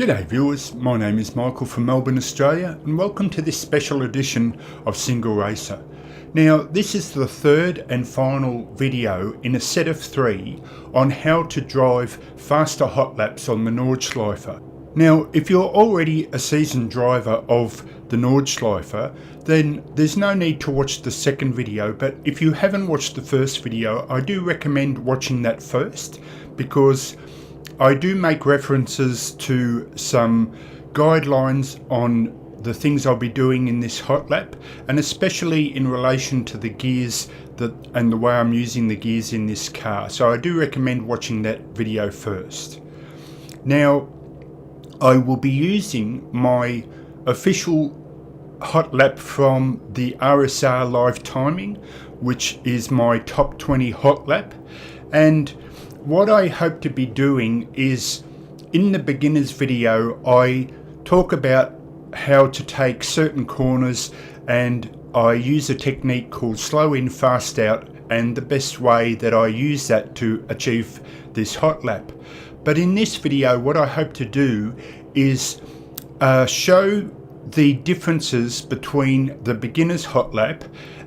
G'day viewers, my name is Michael from Melbourne, Australia, and welcome to this special edition of Single Racer. Now, this is the third and final video in a set of 3 on how to drive faster hot laps on the Nordschleife. Now, if you're already a seasoned driver of the Nordschleife, then there's no need to watch the second video, but if you haven't watched the first video, I do recommend watching that first, because I do make references to some guidelines on the things I'll be doing in this hot lap, and especially in relation to the gears and the way I'm using the gears in this car. So I do recommend watching that video first. Now, I will be using my official hot lap from the RSR live timing, which is my top 20 hot lap. And what I hope to be doing is, in the beginner's video, I talk about how to take certain corners, and I use a technique called slow in, fast out, and the best way that I use that to achieve this hot lap. But in this video, what I hope to do is show the differences between the beginner's hot lap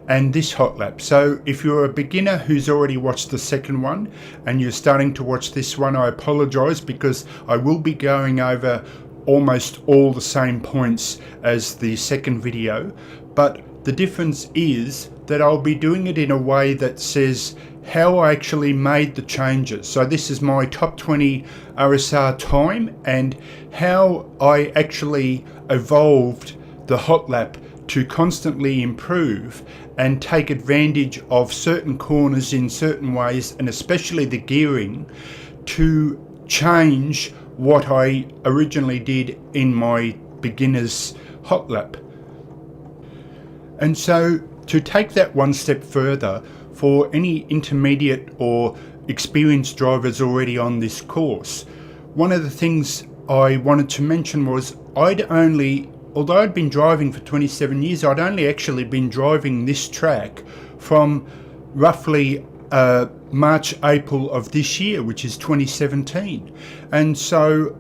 and this hot lap. So if you're a beginner who's already watched the second one and you're starting to watch this one, I apologize, because I will be going over almost all the same points as the second video, but the difference is that I'll be doing it in a way that says how I actually made the changes. So this is my top 20 RSR time and how I actually evolved the hot lap to constantly improve and take advantage of certain corners in certain ways, and especially the gearing, to change what I originally did in my beginner's hot lap. And so to take that one step further, for any intermediate or experienced drivers already on this course, one of the things I wanted to mention was although I'd been driving for 27 years, I'd only actually been driving this track from roughly March, April of this year, which is 2017. And so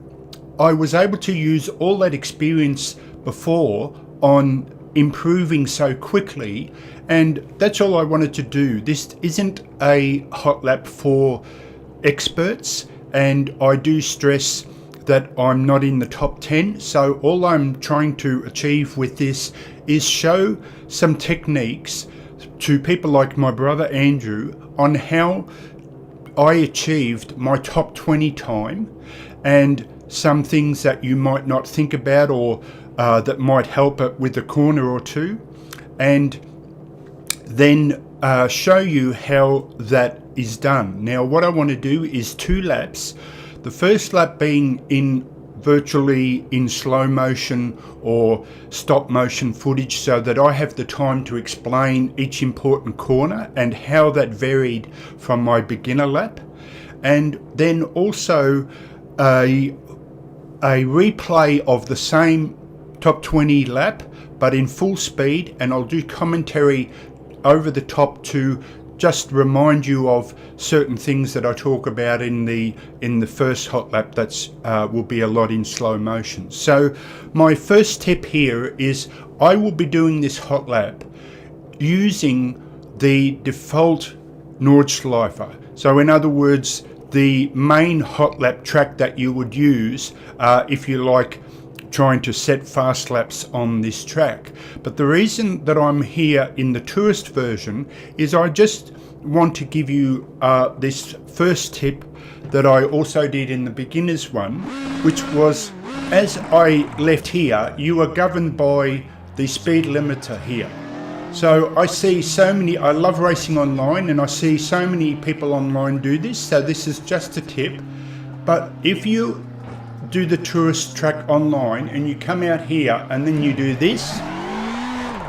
I was able to use all that experience before on improving so quickly, and that's all I wanted to do. This isn't a hot lap for experts, and I do stress that I'm not in the top 10. So all I'm trying to achieve with this is show some techniques to people like my brother Andrew on how I achieved my top 20 time, and some things that you might not think about, or that might help it with a corner or two, and then show you how that is done. Now, what I want to do is 2 laps. The first lap being virtually in slow motion or stop motion footage, so that I have the time to explain each important corner and how that varied from my beginner lap. And then also a replay of the same top 20 lap, but in full speed, and I'll do commentary over the top to just remind you of certain things that I talk about in the first hot lap. That's will be a lot in slow motion. So my first tip here is I will be doing this hot lap using the default Nordschleife. So in other words, the main hot lap track that you would use if you like trying to set fast laps on this track. But the reason that I'm here in the tourist version is I just want to give you this first tip that I also did in the beginners one, which was, as I left here, you are governed by the speed limiter here. So I see so many, I love racing online, and I see so many people online do this, so this is just a tip. But if you do the tourist track online and you come out here and then you do this,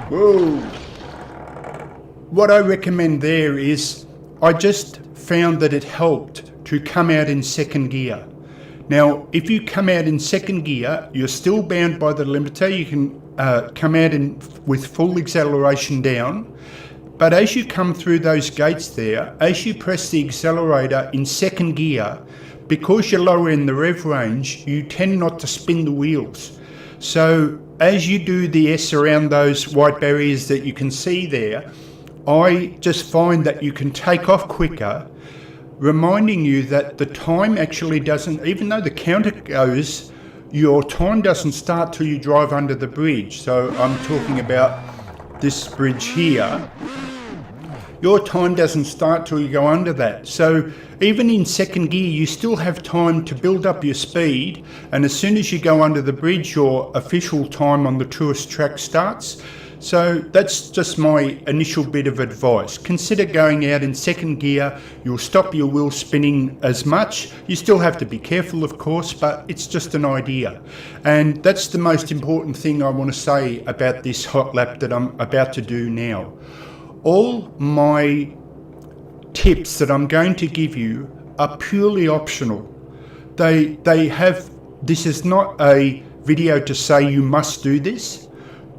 whoa, what I recommend there is, I just found that it helped to come out in second gear. Now, if you come out in second gear, you're still bound by the limiter. You can come out with full acceleration down, but as you come through those gates there, as you press the accelerator in second gear, because you're lower in the rev range, you tend not to spin the wheels. So as you do the S around those white barriers that you can see there, I just find that you can take off quicker, reminding you that the time actually doesn't, even though the counter goes, your time doesn't start till you drive under the bridge. So I'm talking about this bridge here. Your time doesn't start till you go under that. So even in second gear, you still have time to build up your speed. And as soon as you go under the bridge, your official time on the tourist track starts. So that's just my initial bit of advice. Consider going out in second gear. You'll stop your wheel spinning as much. You still have to be careful, of course, but it's just an idea. And that's the most important thing I want to say about this hot lap that I'm about to do now. All my tips that I'm going to give you are purely optional. This is not a video to say you must do this.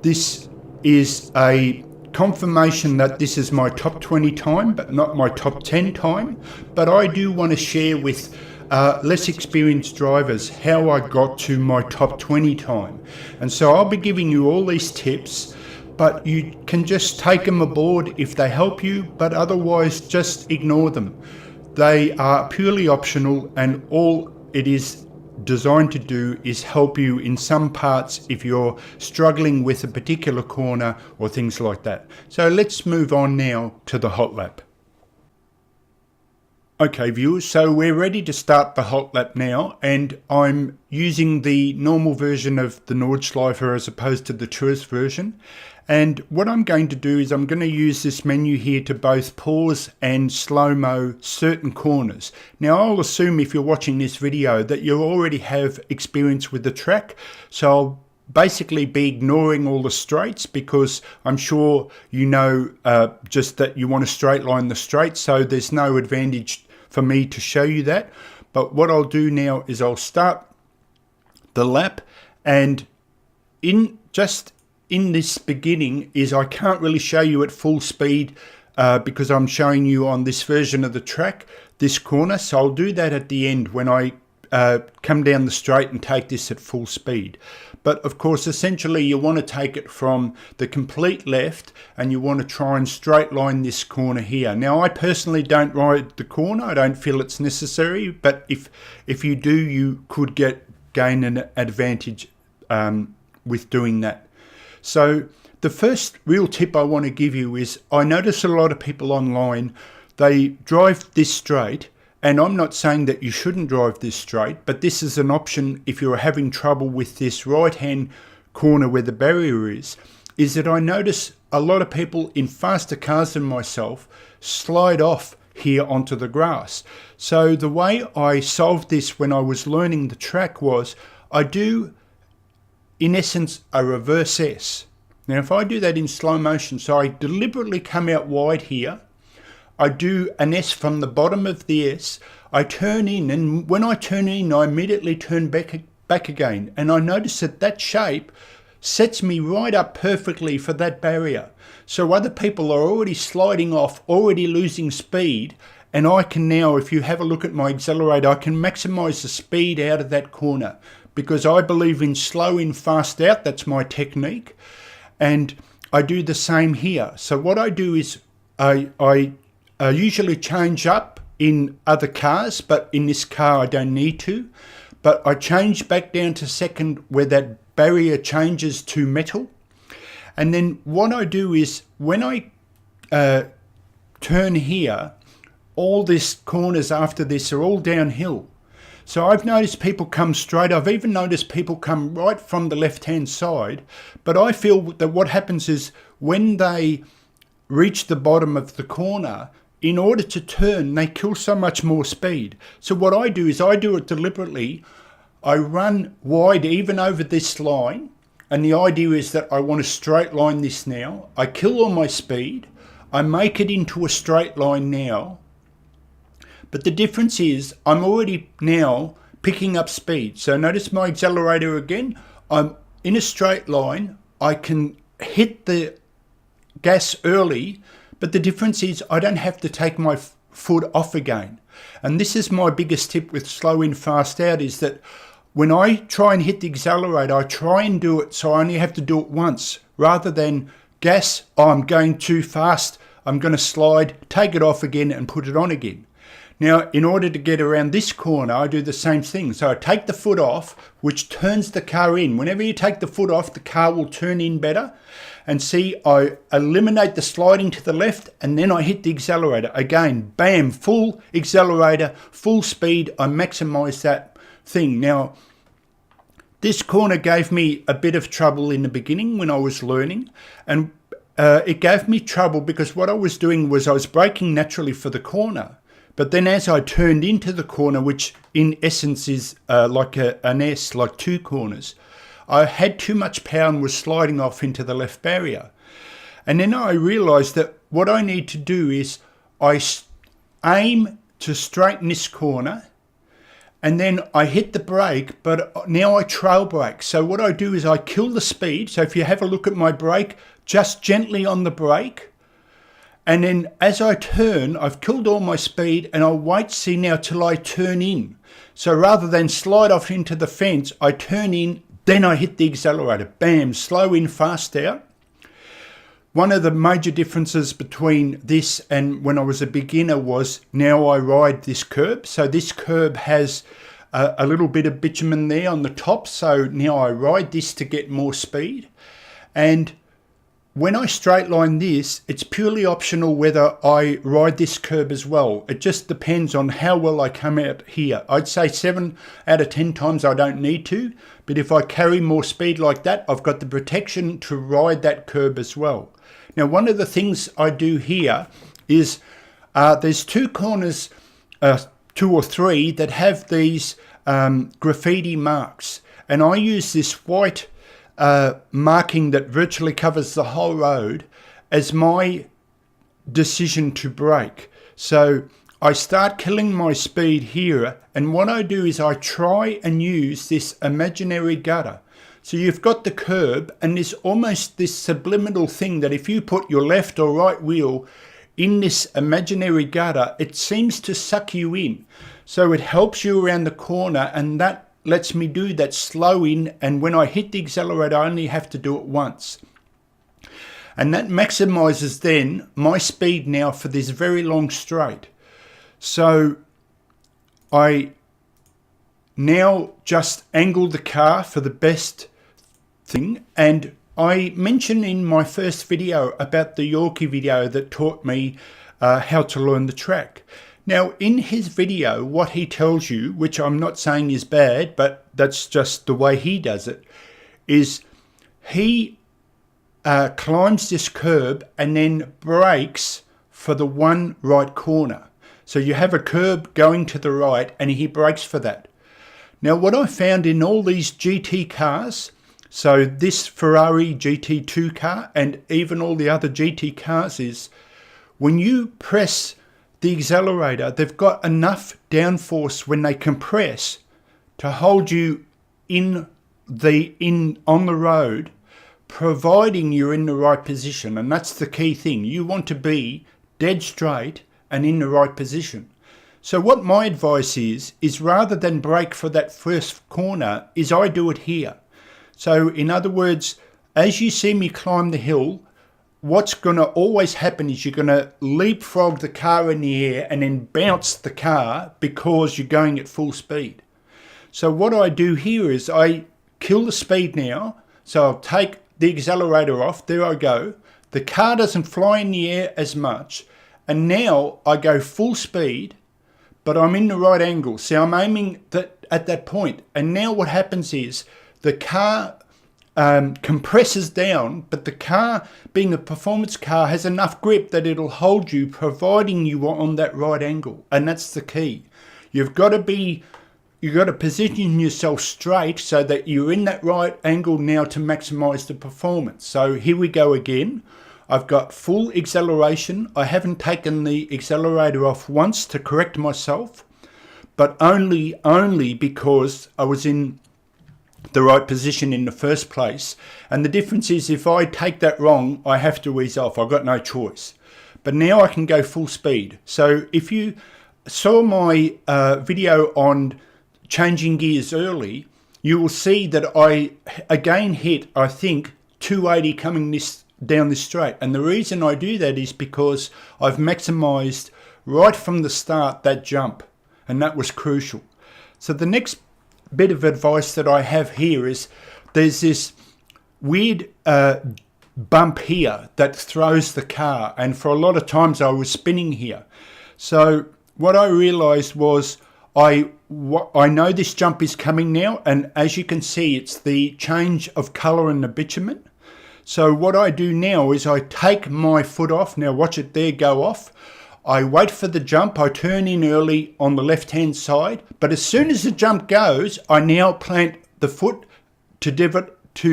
This is a confirmation that this is my top 20 time, but not my top 10 time. But I do want to share with less experienced drivers how I got to my top 20 time. And so I'll be giving you all these tips, but you can just take them aboard if they help you, but otherwise just ignore them. They are purely optional, and all it is designed to do is help you in some parts if you're struggling with a particular corner or things like that. So let's move on now to the hot lap. Okay viewers, so we're ready to start the hot lap now, and I'm using the normal version of the Nordschleife as opposed to the tourist version. And what I'm going to do is I'm going to use this menu here to both pause and slow-mo certain corners. Now I'll assume if you're watching this video that you already have experience with the track, so I'll basically be ignoring all the straights because I'm sure you know just that you want to straight line the straight, so there's no advantage for me to show you that. But what I'll do now is I'll start the lap, and in this beginning is I can't really show you at full speed because I'm showing you on this version of the track this corner, so I'll do that at the end when I come down the straight and take this at full speed. But of course essentially you want to take it from the complete left and you want to try and straight line this corner here. Now I personally don't ride the corner, I don't feel it's necessary, but if you do, you could gain an advantage with doing that. So the first real tip I want to give you is I notice a lot of people online, they drive this straight, and I'm not saying that you shouldn't drive this straight, but this is an option if you're having trouble with this right hand corner where the barrier is that I notice a lot of people in faster cars than myself slide off here onto the grass. So the way I solved this when I was learning the track was I do in essence a reverse S. Now if I do that in slow motion, so I deliberately come out wide here, I do an S from the bottom of the S, I turn in, and when I turn in I immediately turn back again, and I notice that shape sets me right up perfectly for that barrier. So other people are already sliding off, already losing speed, and I can now, if you have a look at my accelerator, I can maximize the speed out of that corner, because I believe in slow in, fast out. That's my technique. And I do the same here. So what I do is I usually change up in other cars, but in this car I don't need to. But I change back down to second where that barrier changes to metal. And then what I do is when I turn here, all these corners after this are all downhill. So I've noticed people come straight. I've even noticed people come right from the left-hand side. But I feel that what happens is when they reach the bottom of the corner, in order to turn, they kill so much more speed. So what I do is I do it deliberately. I run wide even over this line. And the idea is that I want to straight line this now. I kill all my speed. I make it into a straight line now. But the difference is I'm already now picking up speed. So notice my accelerator again. I'm in a straight line. I can hit the gas early, but the difference is I don't have to take my foot off again. And this is my biggest tip with slow in, fast out, is that when I try and hit the accelerator, I try and do it so I only have to do it once, rather than gas, oh, I'm going too fast, I'm going to slide, take it off again and put it on again. Now, in order to get around this corner, I do the same thing. So I take the foot off, which turns the car in. Whenever you take the foot off, the car will turn in better. And see, I eliminate the sliding to the left, and then I hit the accelerator. Again, bam, full accelerator, full speed. I maximize that thing. Now, this corner gave me a bit of trouble in the beginning when I was learning. And it gave me trouble because what I was doing was I was braking naturally for the corner. But then as I turned into the corner, which in essence is like an S, like two corners, I had too much power and was sliding off into the left barrier. And then I realised that what I need to do is I aim to straighten this corner, and then I hit the brake, but now I trail brake. So what I do is I kill the speed. So if you have a look at my brake, just gently on the brake. And then as I turn, I've killed all my speed, and I'll wait, see now, till I turn in. So rather than slide off into the fence, I turn in, then I hit the accelerator. Bam, slow in, fast out. One of the major differences between this and when I was a beginner was now I ride this curb. So this curb has a little bit of bitumen there on the top. So now I ride this to get more speed. And when I straight line this, it's purely optional whether I ride this curb as well. It just depends on how well I come out here. I'd say 7 out of 10 times I don't need to, but if I carry more speed like that, I've got the protection to ride that curb as well. Now, one of the things I do here is there's two corners, 2 or 3, that have these graffiti marks, and I use this white marking that virtually covers the whole road as my decision to brake. So I start killing my speed here, and what I do is I try and use this imaginary gutter. So you've got the curb, and there's almost this subliminal thing that if you put your left or right wheel in this imaginary gutter, it seems to suck you in. So it helps you around the corner, and that lets me do that slow in, and when I hit the accelerator I only have to do it once. And that maximizes then my speed now for this very long straight. So I now just angle the car for the best thing, and I mentioned in my first video about the Yorkie video that taught me how to learn the track. Now, in his video, what he tells you, which I'm not saying is bad, but that's just the way he does it, is he climbs this curb and then brakes for the one right corner. So you have a curb going to the right, and he brakes for that. Now, what I found in all these GT cars, so this Ferrari GT2 car and even all the other GT cars, is when you press the accelerator, they've got enough downforce when they compress to hold you on the road, providing you're in the right position. And that's the key thing. You want to be dead straight and in the right position. So what my advice is rather than brake for that first corner, is I do it here. So in other words, as you see me climb the hill, what's going to always happen is you're going to leapfrog the car in the air and then bounce the car because you're going at full speed. So what I do here is I kill the speed now. So I'll take the accelerator off. There I go. The car doesn't fly in the air as much. And now I go full speed, but I'm in the right angle. See, I'm aiming at that point. And now what happens is the car compresses down, but the car, being a performance car, has enough grip that it'll hold you, providing you are on that right angle. And that's the key. You've got to position yourself straight so that you're in that right angle now to maximize the performance. So here we go again. I've got full acceleration. I haven't taken the accelerator off once to correct myself, but only because I was in the right position in the first place. And the difference is, if I take that wrong, I have to ease off. I've got no choice. But now I can go full speed. So if you saw my video on changing gears early, you will see that I again hit, I think, 280 coming down this straight. And the reason I do that is because I've maximised right from the start that jump, and that was crucial. So the next bit of advice that I have here is there's this weird bump here that throws the car, and for a lot of times I was spinning here. So what I realised was I know this jump is coming now, and as you can see, it's the change of colour in the bitumen. So what I do now is I take my foot off. Now watch it there go off. I wait for the jump. I turn in early on the left hand side, but as soon as the jump goes, I now plant the foot to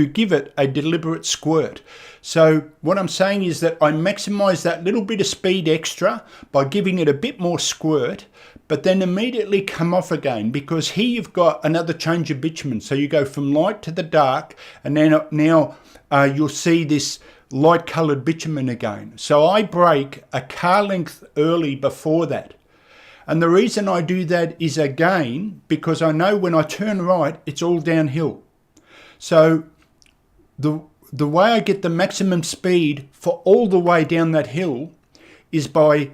give it a deliberate squirt. So what I'm saying is that I maximise that little bit of speed extra by giving it a bit more squirt, but then immediately come off again, because here you've got another change of bitumen. So you go from light to the dark, and then now you'll see this light coloured bitumen again. So I break a car length early before that. And the reason I do that is, again, because I know when I turn right, it's all downhill. So the way I get the maximum speed for all the way down that hill is by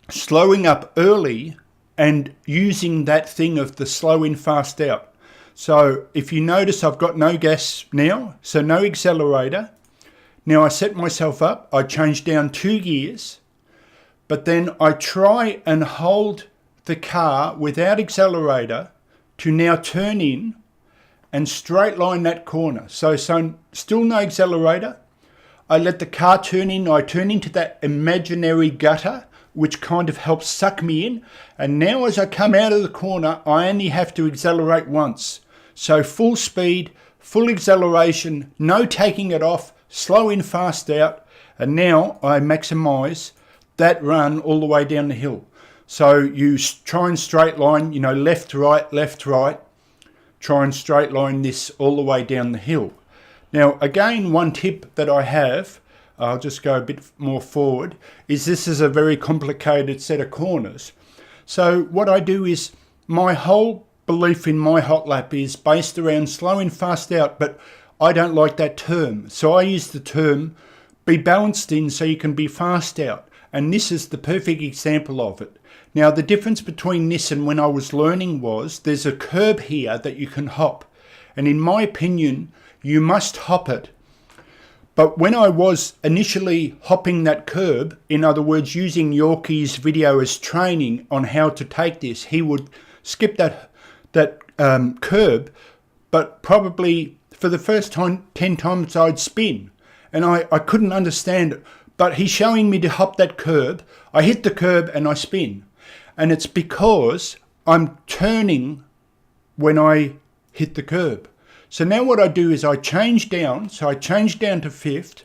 slowing up early and using that thing of the slow in, fast out. So if you notice, I've got no gas now, so no accelerator. Now I set myself up, I change down 2 gears, but then I try and hold the car without accelerator to now turn in and straight line that corner. So still no accelerator. I let the car turn in. I turn into that imaginary gutter, which kind of helps suck me in. And now as I come out of the corner, I only have to accelerate once. So full speed, full acceleration, no taking it off, slow in, fast out. And now I maximise that run all the way down the hill. So you try and straight line, left, right. Try and straight line this all the way down the hill. Now, again, one tip that I have, I'll just go a bit more forward, is this is a very complicated set of corners. So what I do is, my whole belief in my hot lap is based around slow in, fast out, but I don't like that term. So I use the term be balanced in so you can be fast out. And this is the perfect example of it. Now, the difference between this and when I was learning was there's a curb here that you can hop. And in my opinion, you must hop it. But when I was initially hopping that curb, in other words, using Yorkie's video as training on how to take this, he would skip that curb, but probably for the first time 10 times I'd spin. And I couldn't understand it. But he's showing me to hop that curb. I hit the curb and I spin. And it's because I'm turning when I hit the curb. So now what I do is I change down. So I change down to fifth,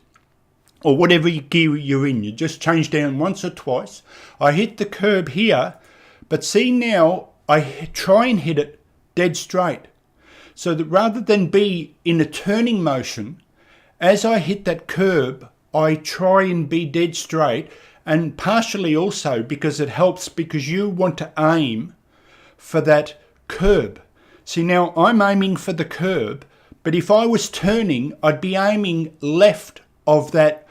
or whatever gear you're in. You just change down once or twice. I hit the curb here, but see now I try and hit it dead straight. So that rather than be in a turning motion, as I hit that curb, I try and be dead straight, and partially also because it helps, because you want to aim for that curb. See, now I'm aiming for the curb, but if I was turning, I'd be aiming left of that.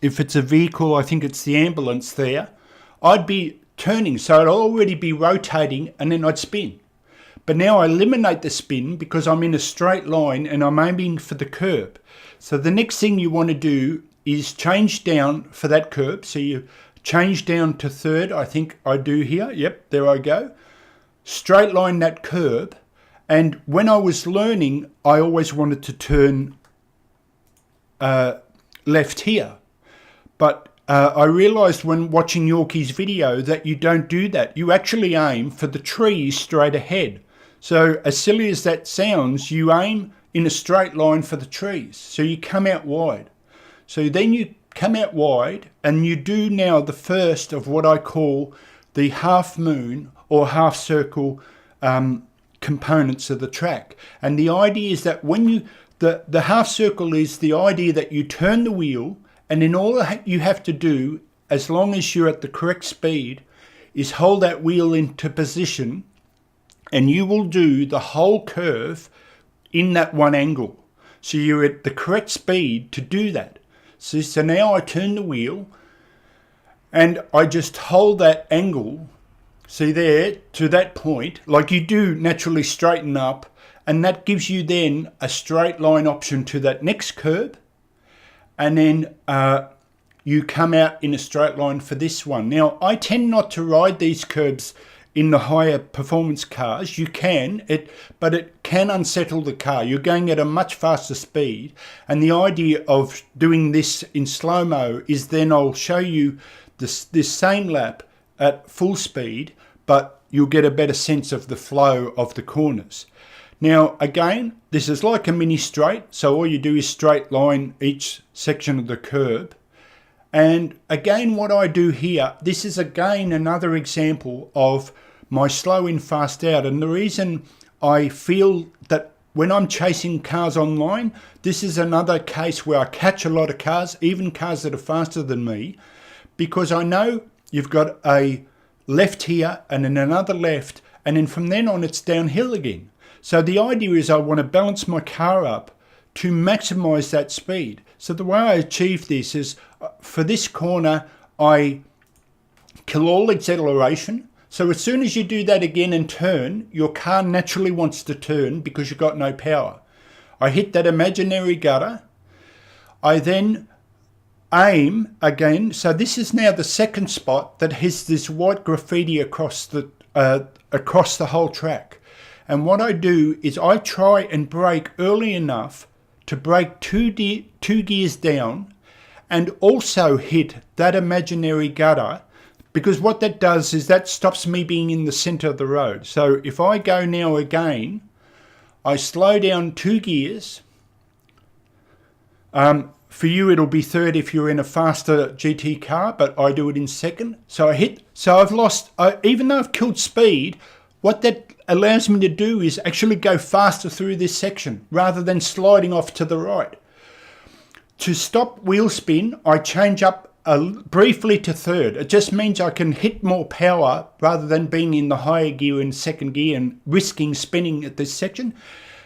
If it's a vehicle, I think it's the ambulance there, I'd be turning, so I'd already be rotating and then I'd spin. But now I eliminate the spin because I'm in a straight line and I'm aiming for the curb. So the next thing you want to do is change down for that curb. So you change down to third, I think I do here. Yep, there I go. Straight line that curb. And when I was learning, I always wanted to turn left here. But I realised when watching Yorkie's video that you don't do that. You actually aim for the trees straight ahead. So as silly as that sounds, you aim in a straight line for the trees. So you come out wide. So then you come out wide and you do now the first of what I call the half moon or half circle components of the track. And the idea is that when you, the half circle is the idea that you turn the wheel, and then all you have to do, as long as you're at the correct speed, is hold that wheel into position, and you will do the whole curve in that one angle. So you're at the correct speed to do that. So now I turn the wheel and I just hold that angle, see there, to that point, like you do naturally straighten up, and that gives you then a straight line option to that next curb, and then you come out in a straight line for this one. Now, I tend not to ride these curbs in the higher performance cars. You can, but it can unsettle the car. You're going at a much faster speed, and the idea of doing this in slow-mo is then I'll show you this same lap at full speed, but you'll get a better sense of the flow of the corners. Now, again, this is like a mini straight, so all you do is straight line each section of the curb. And again, what I do here, this is again another example of my slow in, fast out. And the reason I feel that when I'm chasing cars online, this is another case where I catch a lot of cars, even cars that are faster than me, because I know you've got a left here and then another left, and then from then on it's downhill again. So the idea is I want to balance my car up to maximize that speed. So the way I achieve this is, for this corner, I kill all acceleration. So as soon as you do that again and turn, your car naturally wants to turn because you've got no power. I hit that imaginary gutter. I then aim again. So this is now the second spot that has this white graffiti across the whole track. And what I do is I try and brake early enough to brake two gears down, and also hit that imaginary gutter, because what that does is that stops me being in the center of the road. So if I go now again, I slow down 2 gears. For you it'll be third if you're in a faster GT car, but I do it in second. So I've lost, even though I've killed speed, what that allows me to do is actually go faster through this section rather than sliding off to the right. To stop wheel spin, I change up briefly to third. It just means I can hit more power rather than being in the higher gear in second gear and risking spinning at this section.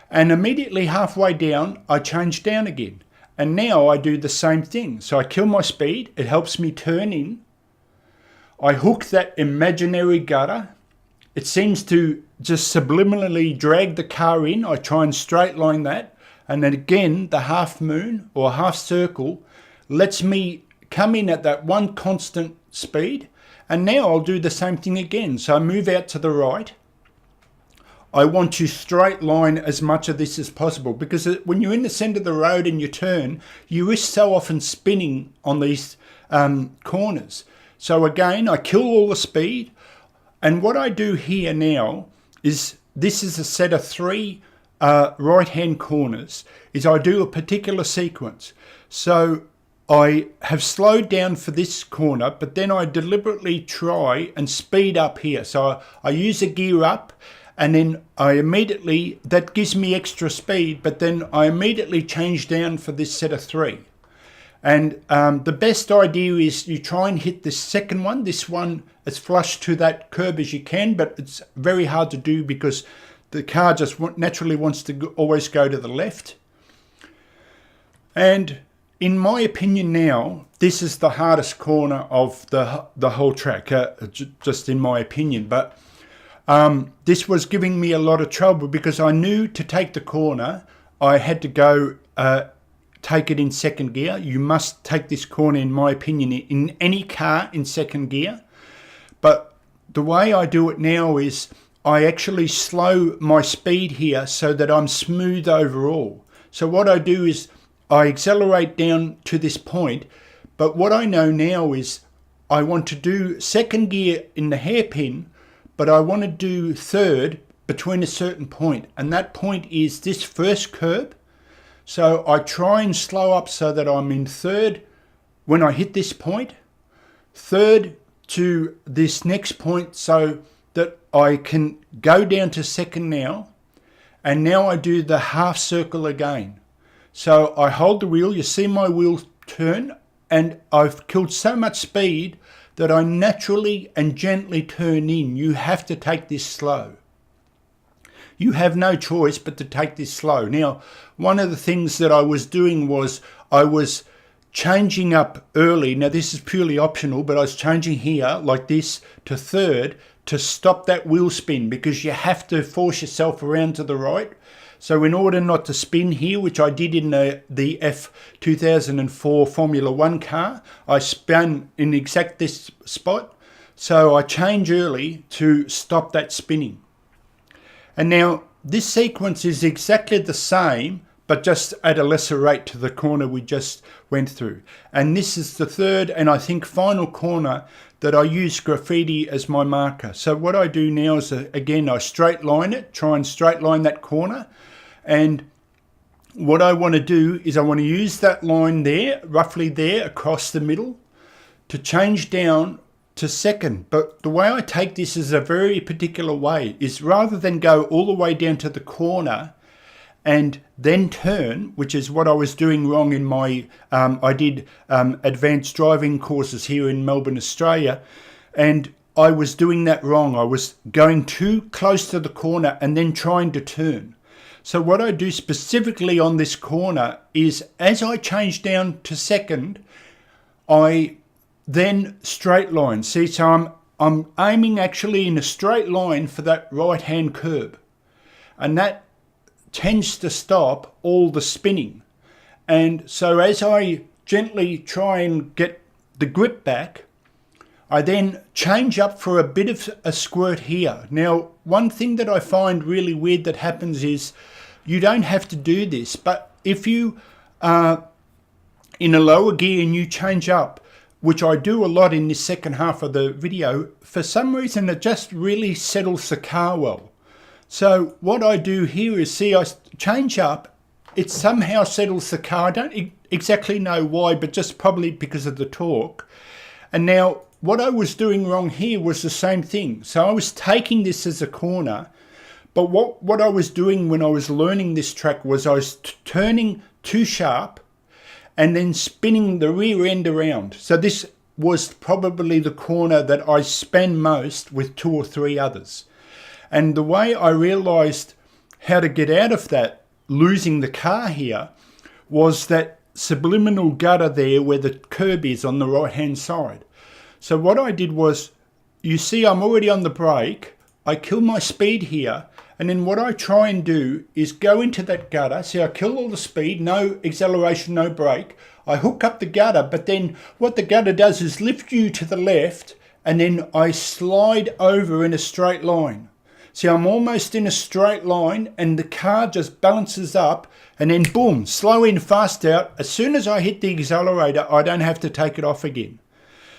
And immediately halfway down, I change down again. And now I do the same thing. So I kill my speed. It helps me turn in. I hook that imaginary gutter. It seems to just subliminally drag the car in. I try and straight line that. And then again, the half moon or half circle lets me come in at that one constant speed. And now I'll do the same thing again. So I move out to the right. I want to straight line as much of this as possible, because when you're in the center of the road and you turn, you risk so often spinning on these corners. So again, I kill all the speed. And what I do here now is, this is a set of 3 right-hand corners, is I do a particular sequence. So I have slowed down for this corner, but then I deliberately try and speed up here. So I use a gear up, and then I immediately, that gives me extra speed, but then I immediately change down for this set of 3. And the best idea is you try and hit this second one, this one as flush to that curb as you can, but it's very hard to do because the car just naturally wants to always go to the left. And in my opinion now, this is the hardest corner of the whole track, just in my opinion. But this was giving me a lot of trouble because I knew to take the corner, I had to go take it in second gear. You must take this corner, in my opinion, in any car in second gear. But the way I do it now is I actually slow my speed here so that I'm smooth overall. So what I do is I accelerate down to this point, but what I know now is I want to do second gear in the hairpin, but I want to do third between a certain point, and that point is this first curb. So I try and slow up so that I'm in third when I hit this point, third to this next point, so that I can go down to second now, and now I do the half circle again. So I hold the wheel, you see my wheel turn, and I've killed so much speed that I naturally and gently turn in, you have to take this slow. You have no choice but to take this slow. Now, one of the things that I was doing was I was changing up early. Now, this is purely optional, but I was changing here like this to third to stop that wheel spin, because you have to force yourself around to the right. So in order not to spin here, which I did in the F2004 Formula 1 car, I spun in exact this spot. So I change early to stop that spinning. And now this sequence is exactly the same, but just at a lesser rate to the corner we just went through. And this is the third and I think final corner that I use graffiti as my marker. So what I do now is, again, I straight line it, try and straight line that corner. And what I want to do is I want to use that line there, roughly there across the middle, to change down to second. But the way I take this is a very particular way, is rather than go all the way down to the corner and then turn, which is what I was doing wrong in my, I did advanced driving courses here in Melbourne, Australia, and I was doing that wrong. I was going too close to the corner and then trying to turn. So what I do specifically on this corner is, as I change down to second, I then straight line. See, so I'm aiming actually in a straight line for that right-hand curb. And that tends to stop all the spinning. And so as I gently try and get the grip back, I then change up for a bit of a squirt here. Now, one thing that I find really weird that happens is you don't have to do this, but if you are in a lower gear and you change up, which I do a lot in this second half of the video, for some reason it just really settles the car well. So what I do here is, see, I change up, it somehow settles the car. I don't exactly know why, but just probably because of the torque. And now what I was doing wrong here was the same thing. So I was taking this as a corner, but what I was doing when I was learning this track was I was turning too sharp and then spinning the rear end around. So this was probably the corner that I spend most with 2 or 3 others. And the way I realized how to get out of that, losing the car here, was that subliminal gutter there where the curb is on the right hand side. So what I did was, you see I'm already on the brake, I kill my speed here, and then what I try and do is go into that gutter. See, I kill all the speed, no acceleration, no brake. I hook up the gutter, but then what the gutter does is lift you to the left, and then I slide over in a straight line. See, I'm almost in a straight line and the car just balances up, and then boom, slow in, fast out. As soon as I hit the accelerator, I don't have to take it off again.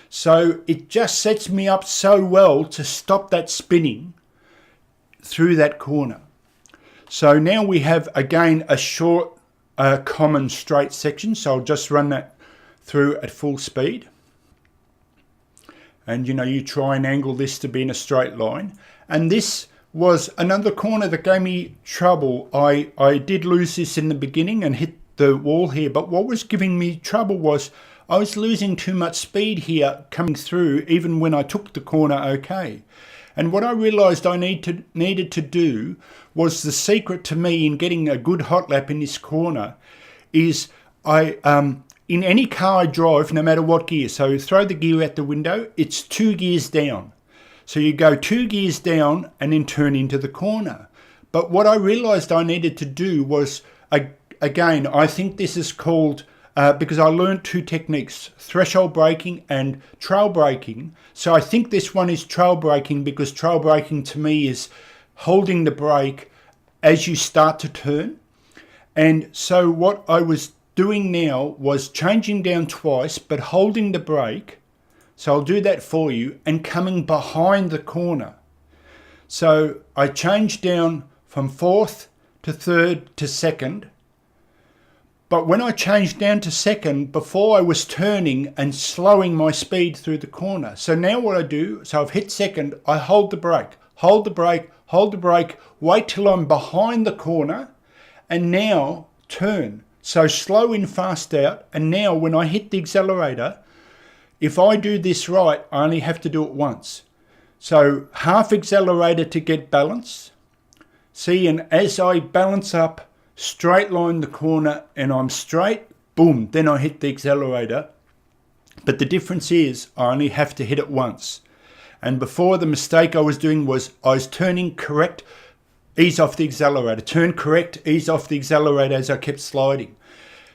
So it just sets me up so well to stop that spinning through that corner. So now we have again a short common straight section. So I'll just run that through at full speed. And you try and angle this to be in a straight line. And this was another corner that gave me trouble. I did lose this in the beginning and hit the wall here, but what was giving me trouble was I was losing too much speed here coming through, even when I took the corner okay. And what I realized I needed to do was, the secret to me in getting a good hot lap in this corner is in any car I drive, no matter what gear, so throw the gear out the window, it's 2 gears down. So you go 2 gears down and then turn into the corner. But what I realized I needed to do was, again, I think this is called, because I learned 2 techniques, threshold braking and trail braking. So I think this one is trail braking, because trail braking to me is holding the brake as you start to turn. And so what I was doing now was changing down twice, but holding the brake. So I'll do that for you, and coming behind the corner. So I changed down from 4th to 3rd to 2nd. But when I changed down to 2nd, before I was turning and slowing my speed through the corner. So now what I do, so I've hit 2nd, I hold the brake, hold the brake, hold the brake, wait till I'm behind the corner, and now turn. So slow in, fast out, and now when I hit the accelerator, if I do this right, I only have to do it once. So half accelerator to get balance. See, and as I balance up, straight line the corner and I'm straight, boom, then I hit the accelerator. But the difference is I only have to hit it once. And before, the mistake I was doing was I was turning correct, ease off the accelerator, turn correct, ease off the accelerator as I kept sliding.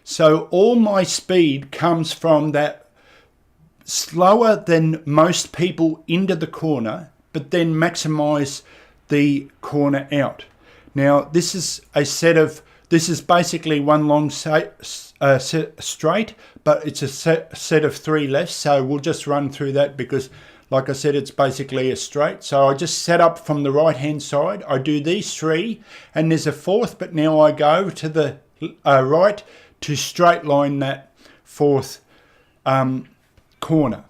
So all my speed comes from that slower than most people into the corner, but then maximize the corner out. Now this is basically one long straight, but it's a set of 3 lefts. So we'll just run through that because, like I said, it's basically a straight. So I just set up from the right hand side. I do these 3 and there's a 4th, but now I go to the right to straight line that 4th corner.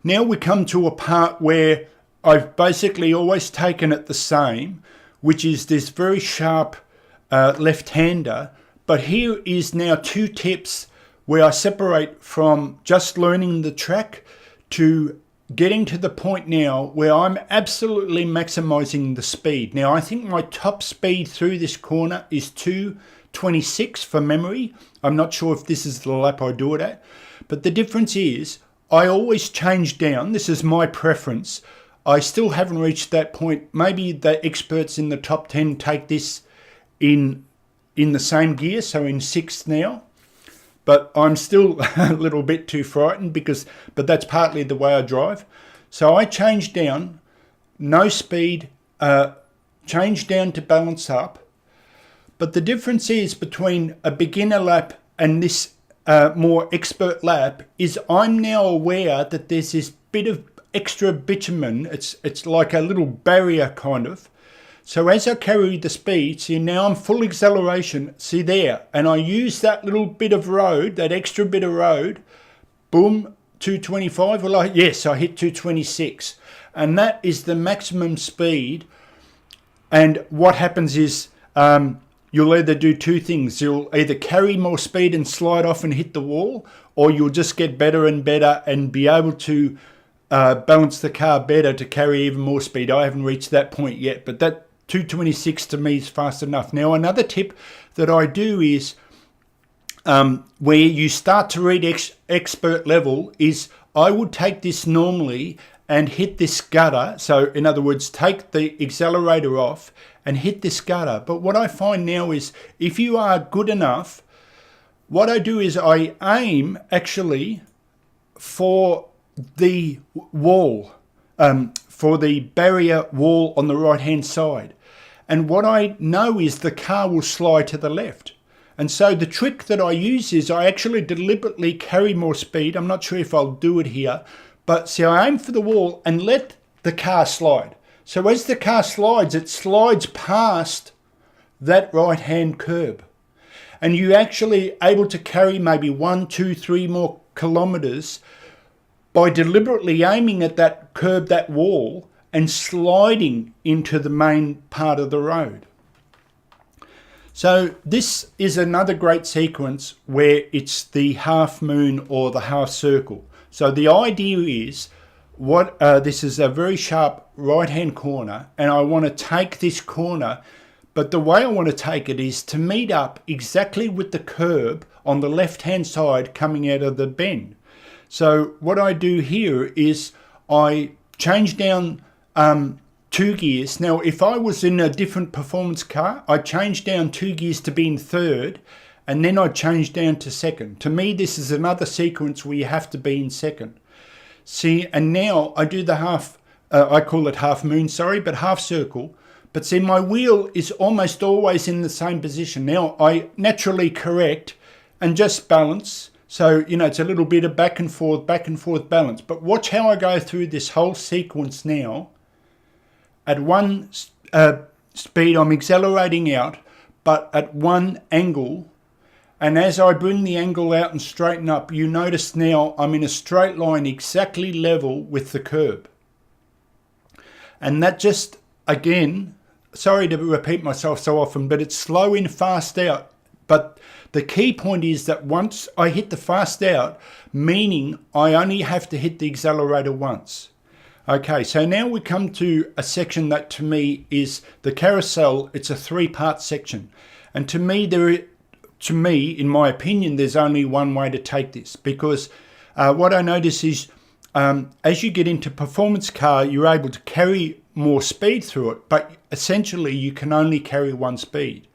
Now we come to a part where I've basically always taken it the same, which is this very sharp left-hander. But here is now 2 tips where I separate from just learning the track to getting to the point now where I'm absolutely maximizing the speed. Now I think my top speed through this corner is 2:26 for memory. I'm not sure if this is the lap I do it at, but the difference is I always change down. This is my preference. I still haven't reached that point. Maybe the experts in the top 10 take this in the same gear, so in 6th now. But I'm still a little bit too frightened but that's partly the way I drive. So I change down, no speed, change down to balance up. But the difference is between a beginner lap and this more expert lap is I'm now aware that there's this bit of extra bitumen. It's like a little barrier kind of. So as I carry the speed, see now I'm full acceleration, see there, and I use that little bit of road, that extra bit of road, boom, 225, well, I hit 226. And that is the maximum speed. And what happens is you'll either do 2 things. You'll either carry more speed and slide off and hit the wall, or you'll just get better and better and be able to balance the car better to carry even more speed. I haven't reached that point yet, but that 226 to me is fast enough. Now another tip that I do is where you start to read expert level is I would take this normally and hit this gutter. So in other words, take the accelerator off and hit this gutter. But what I find now is if you are good enough, what I do is I aim actually for the wall, for the barrier wall on the right hand side. And what I know is the car will slide to the left. And so the trick that I use is I actually deliberately carry more speed. I'm not sure if I'll do it here, but see, I aim for the wall and let the car slide. So as the car slides, it slides past that right hand curb. And you're actually able to carry maybe 1, 2, 3 more kilometers by deliberately aiming at that curb, that wall, and sliding into the main part of the road. So this is another great sequence where it's the half moon or the half circle. So the idea is this is a very sharp right hand corner and I want to take this corner, but the way I want to take it is to meet up exactly with the curb on the left hand side coming out of the bend. So what I do here is I change down 2 gears. Now, if I was in a different performance car, I'd change down 2 gears to be in 3rd, and then I'd change down to 2nd. To me, this is another sequence where you have to be in 2nd. See, and now I do the half, I call it half moon, sorry, but half circle. But see, my wheel is almost always in the same position. Now, I naturally correct and just balance. So, you know, it's a little bit of back and forth balance. But watch how I go through this whole sequence now. At one speed, I'm accelerating out, but at one angle. And as I bring the angle out and straighten up, you notice now I'm in a straight line exactly level with the curb. And that just, again, sorry to repeat myself so often, but it's slow in, fast out. But the key point is that once I hit the fast out, meaning I only have to hit the accelerator once. Okay, so now we come to a section that to me is the carousel. It's a 3-part section. And to me, in my opinion, there's only one way to take this, because what I notice is as you get into performance car, you're able to carry more speed through it, but essentially you can only carry one speed.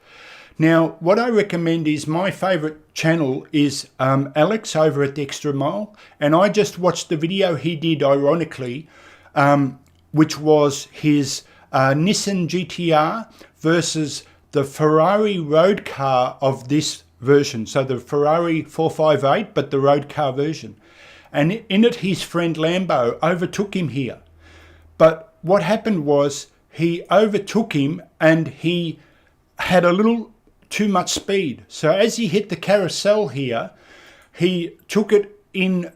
Now, what I recommend is, my favorite channel is Alex over at the Extra Mile, and I just watched the video he did, ironically, which was his Nissan GTR versus the Ferrari road car of this version. So the Ferrari 458, but the road car version. And in it, his friend Lambo overtook him here. But what happened was he overtook him and he had a little too much speed. So as he hit the carousel here, he took it in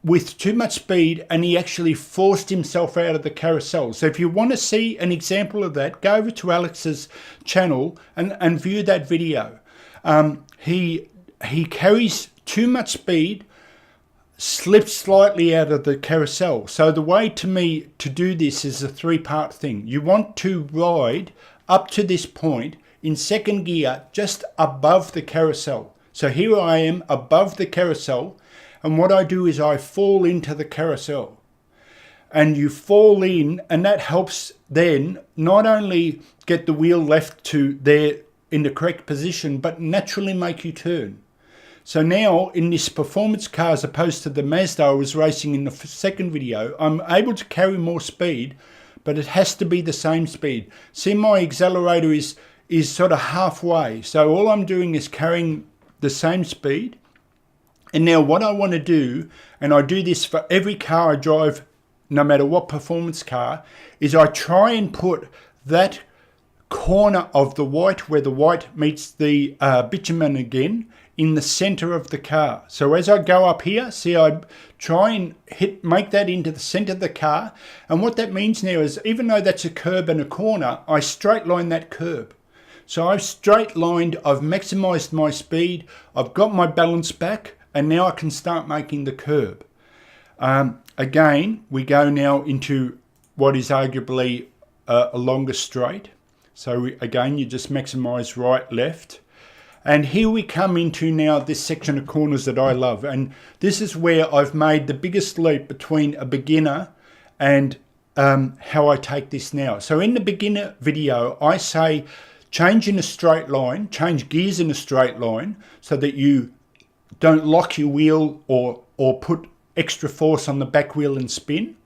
with too much speed and he actually forced himself out of the carousel. So if you want to see an example of that, go over to Alex's channel and view that video. He carries too much speed, slips slightly out of the carousel. So the way to me to do this is a 3-part thing. You want to ride up to this point in second gear, just above the carousel. So here I am above the carousel, and what I do is I fall into the carousel. And you fall in, and that helps then not only get the wheel left to there in the correct position, but naturally make you turn. So now in this performance car, as opposed to the Mazda I was racing in the second video, I'm able to carry more speed, but it has to be the same speed. See, my accelerator is sort of halfway. So all I'm doing is carrying the same speed. And now what I want to do, and I do this for every car I drive, no matter what performance car, is I try and put that corner of the white, where the white meets the bitumen again, in the center of the car. So as I go up here, see, I try and make that into the center of the car. And what that means now is, even though that's a curb and a corner, I straight line that curb. So I've straight lined, I've maximized my speed, I've got my balance back, and now I can start making the curb. Again, we go now into what is arguably a longer straight. So again, you just maximize right, left. And here we come into now this section of corners that I love. And this is where I've made the biggest leap between a beginner and how I take this now. So in the beginner video, I say change in a straight line, change gears in a straight line, so that you don't lock your wheel or put extra force on the back wheel and spin.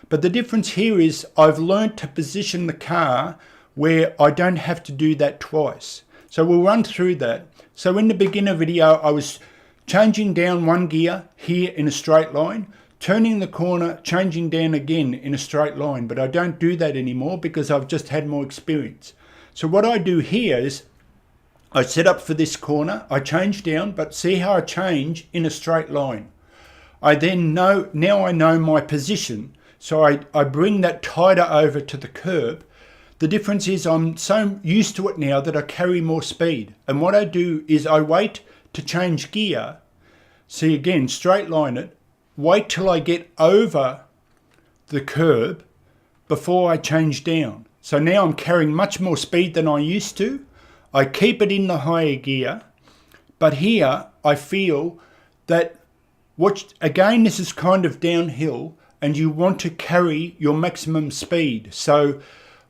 But the difference here is I've learned to position the car where I don't have to do that twice. So we'll run through that. So in the beginner video, I was changing down one gear here in a straight line, turning the corner, changing down again in a straight line. But I don't do that anymore because I've just had more experience. So what I do here is I set up for this corner, I change down, but see how I change in a straight line. I then know, now I know my position, so I bring that tighter over to the curb. The difference is I'm so used to it now that I carry more speed. And what I do is I wait to change gear. See, again, straight line it, wait till I get over the curb before I change down. So now I'm carrying much more speed than I used to. I keep it in the higher gear, but here I feel that, again, this is kind of downhill and you want to carry your maximum speed. So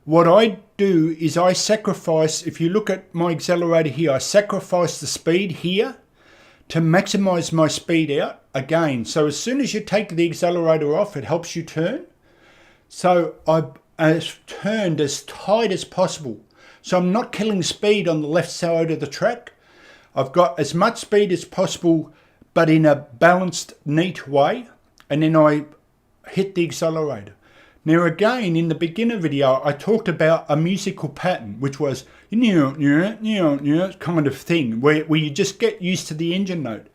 what I do is I sacrifice, if you look at my accelerator here, I sacrifice the speed here to maximize my speed out again. So as soon as you take the accelerator off, it helps you turn. So I've turned as tight as possible. So I'm not killing speed on the left side of the track. I've got as much speed as possible, but in a balanced, neat way. And then I hit the accelerator. Now again, in the beginner video, I talked about a musical pattern, which was kind of thing, where you just get used to the engine note.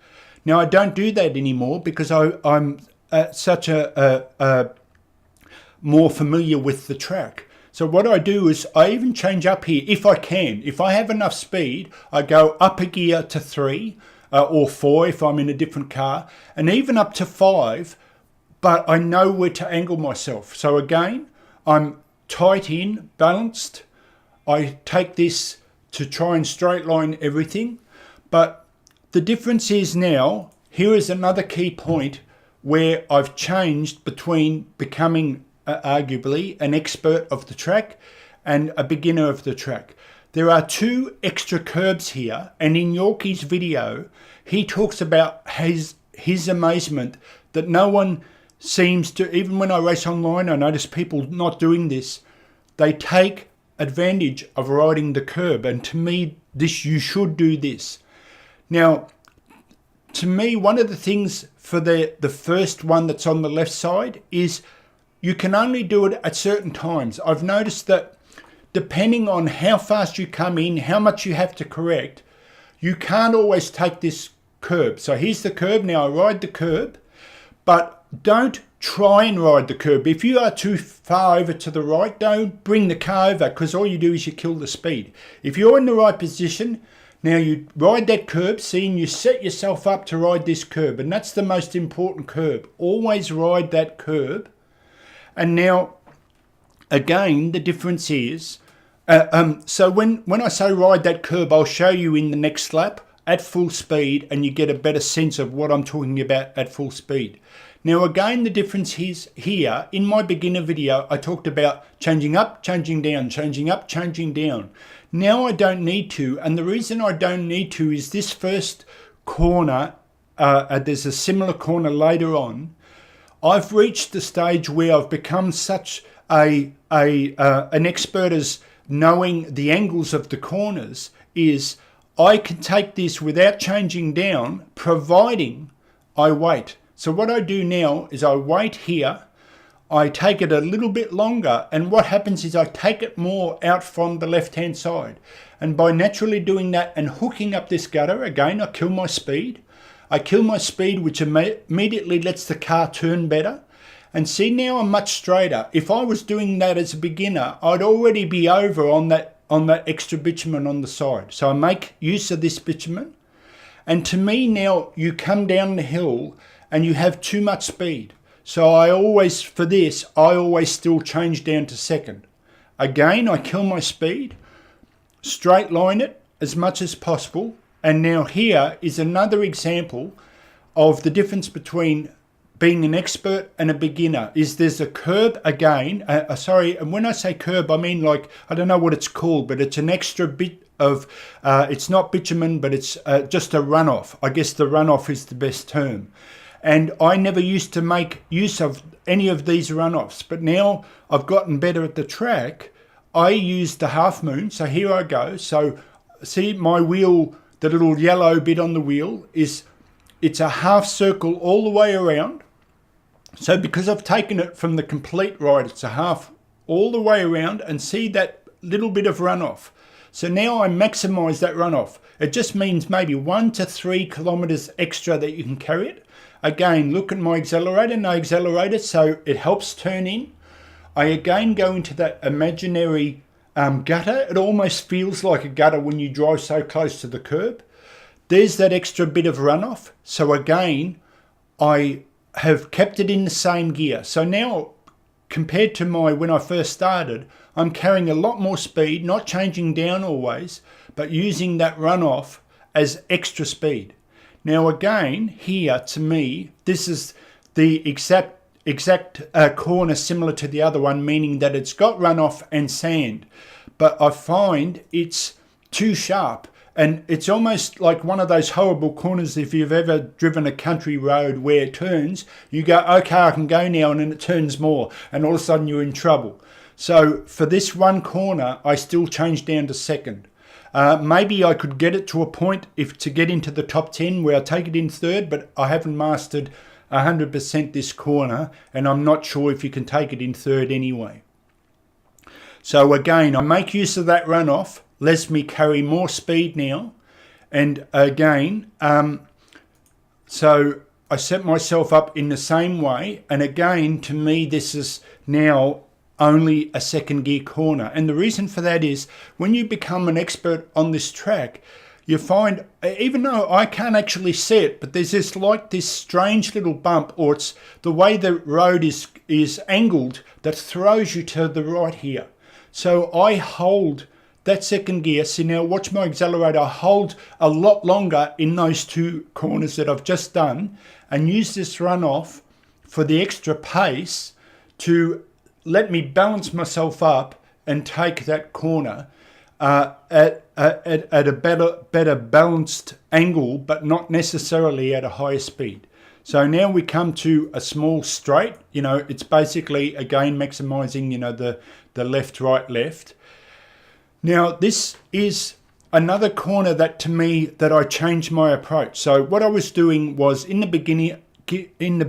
Now I don't do that anymore because I'm such a more familiar with the track. So what I do is I even change up here if I can. If I have enough speed, I go up a gear to 3 or 4 if I'm in a different car, and even up to 5, but I know where to angle myself. So again, I'm tight in, balanced. I take this to try and straight line everything, but the difference is now, here is another key point where I've changed between becoming arguably an expert of the track and a beginner of the track. There are 2 extra curbs here, and in Yorkie's video, he talks about his amazement that no one seems to, even when I race online, I notice people not doing this. They take advantage of riding the curb, and to me, you should do this. Now, to me, one of the things for the first one that's on the left side is you can only do it at certain times. I've noticed that depending on how fast you come in, how much you have to correct, you can't always take this curb. So here's the curb. Now I ride the curb, but don't try and ride the curb. If you are too far over to the right, don't bring the car over, because all you do is you kill the speed. If you're in the right position, now you ride that curb, seeing you set yourself up to ride this curb, and that's the most important curb. Always ride that curb. And now, again, the difference is, so when I say ride that curb, I'll show you in the next lap at full speed, and you get a better sense of what I'm talking about at full speed. Now again, the difference is here, in my beginner video, I talked about changing up, changing down, changing up, changing down. Now I don't need to, and the reason I don't need to is this first corner, there's a similar corner later on. I've reached the stage where I've become such an expert as knowing the angles of the corners is I can take this without changing down, providing I wait. So what I do now is I wait here, I take it a little bit longer, and what happens is I take it more out from the left-hand side. And by naturally doing that and hooking up this gutter, again, I kill my speed. I kill my speed, which immediately lets the car turn better. And see, now I'm much straighter. If I was doing that as a beginner, I'd already be over on that extra bitumen on the side. So I make use of this bitumen. And to me now, you come down the hill and you have too much speed. So I always still change down to second. Again, I kill my speed, straight line it as much as possible. And now here is another example of the difference between being an expert and a beginner. There's a curb again, and when I say curb, I mean, like, I don't know what it's called, but it's an extra bit of, it's not bitumen, but it's just a runoff. I guess the runoff is the best term. And I never used to make use of any of these runoffs, but now I've gotten better at the track. I use the half moon, so here I go. So see my wheel, the little yellow bit on the wheel, it's a half circle all the way around. So because I've taken it from the complete ride, it's a half all the way around, and see that little bit of runoff. So now I maximise that runoff. It just means maybe 1 to 3 kilometres extra that you can carry it. Again, look at my accelerator, no accelerator, so it helps turn in. I again go into that imaginary gutter. It almost feels like a gutter when you drive so close to the curb. There's that extra bit of runoff. So again, I have kept it in the same gear. So now, compared to when I first started, I'm carrying a lot more speed, not changing down always, but using that runoff as extra speed. Now again, here to me, this is the exact corner similar to the other one, meaning that it's got runoff and sand, but I find it's too sharp. And it's almost like one of those horrible corners if you've ever driven a country road where it turns, you go, okay, I can go now, and then it turns more, and all of a sudden you're in trouble. So for this one corner, I still change down to second. Maybe I could get it to a point to get into the top 10 where I take it in third, but I haven't mastered 100% this corner, and I'm not sure if you can take it in third anyway. So again, I make use of that runoff, lets me carry more speed now. And again, so I set myself up in the same way. And again, to me, this is now only a second gear corner. And the reason for that is when you become an expert on this track, you find, even though I can't actually see it, but there's this strange little bump, or it's the way the road is angled that throws you to the right here. So I hold that second gear. See, now watch my accelerator. I hold a lot longer in those two corners that I've just done, and use this runoff for the extra pace to let me balance myself up and take that corner at a better balanced angle, but not necessarily at a higher speed. So now we come to a small straight. It's basically, again, maximizing, the left, right, left. Now, this is another corner that, to me, that I changed my approach. So what I was doing was, in the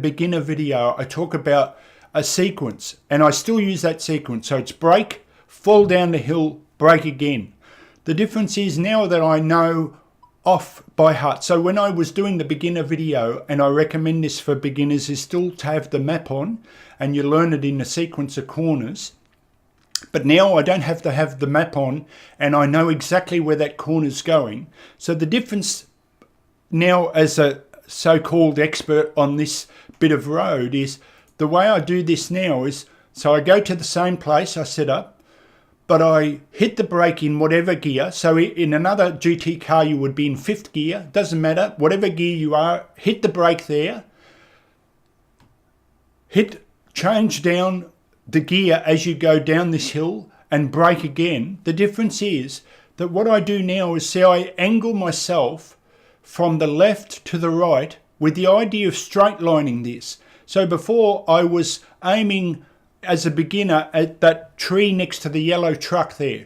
beginner video, I talk about a sequence, and I still use that sequence. So it's brake, fall down the hill, brake again. The difference is now that I know off by heart. So when I was doing the beginner video, and I recommend this for beginners, is still to have the map on, and you learn it in a sequence of corners. But now I don't have to have the map on, and I know exactly where that corner's going. So the difference now, as a so-called expert on this bit of road, is the way I do this now is, so I go to the same place I set up, but I hit the brake in whatever gear. So in another GT car, you would be in 5th gear. Doesn't matter, whatever gear you are, hit the brake there. Change down the gear as you go down this hill and brake again. The difference is that what I do now is, see, I angle myself from the left to the right with the idea of straight lining this. So before, I was aiming as a beginner at that tree next to the yellow truck there.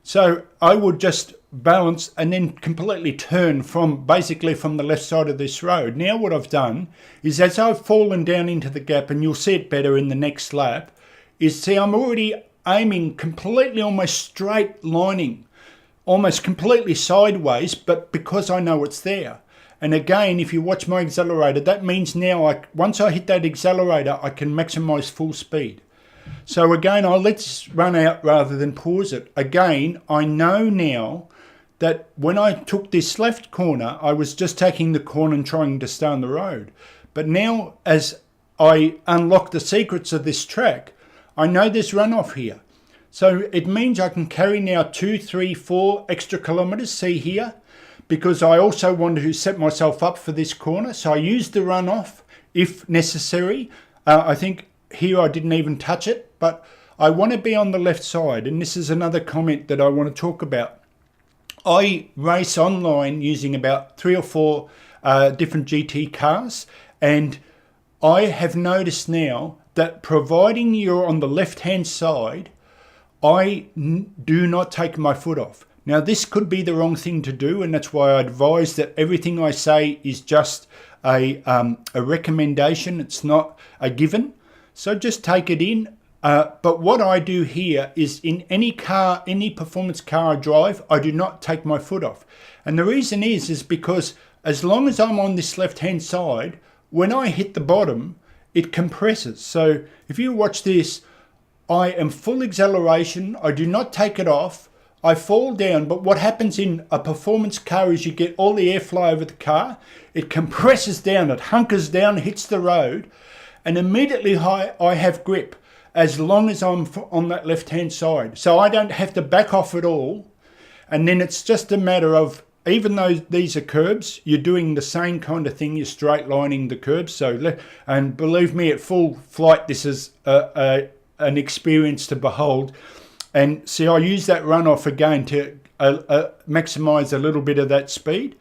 So I would just balance and then completely turn basically from the left side of this road. Now what I've done is, as I've fallen down into the gap, and you'll see it better in the next lap, is, see, I'm already aiming completely almost straight lining, almost completely sideways, but because I know it's there. And again, if you watch my accelerator, that means now once I hit that accelerator, I can maximize full speed. So again, let's run out rather than pause it. Again, I know now that when I took this left corner, I was just taking the corner and trying to stay on the road. But now, as I unlock the secrets of this track, I know there's runoff here. So it means I can carry now 2, 3, 4 extra kilometers, see here, because I also wanted to set myself up for this corner. So I used the runoff if necessary. I think here I didn't even touch it, but I want to be on the left side. And this is another comment that I want to talk about. I race online using about 3 or 4 different GT cars, and I have noticed now that providing you're on the left-hand side, I do not take my foot off. Now, this could be the wrong thing to do, and that's why I advise that everything I say is just a recommendation. It's not a given. So just take it in. But what I do here is, in any car, any performance car I drive, I do not take my foot off. And the reason is because as long as I'm on this left-hand side, when I hit the bottom, it compresses. So if you watch this, I am full acceleration. I do not take it off. I fall down. But what happens in a performance car is you get all the airflow over the car. It compresses down. It hunkers down, hits the road. And immediately I have grip as long as I'm on that left-hand side. So I don't have to back off at all. And then it's just a matter of, even though these are curbs, you're doing the same kind of thing. You're straight lining the curbs. So, and believe me, at full flight, this is an experience to behold. And see, I use that runoff again to maximize a little bit of that speed.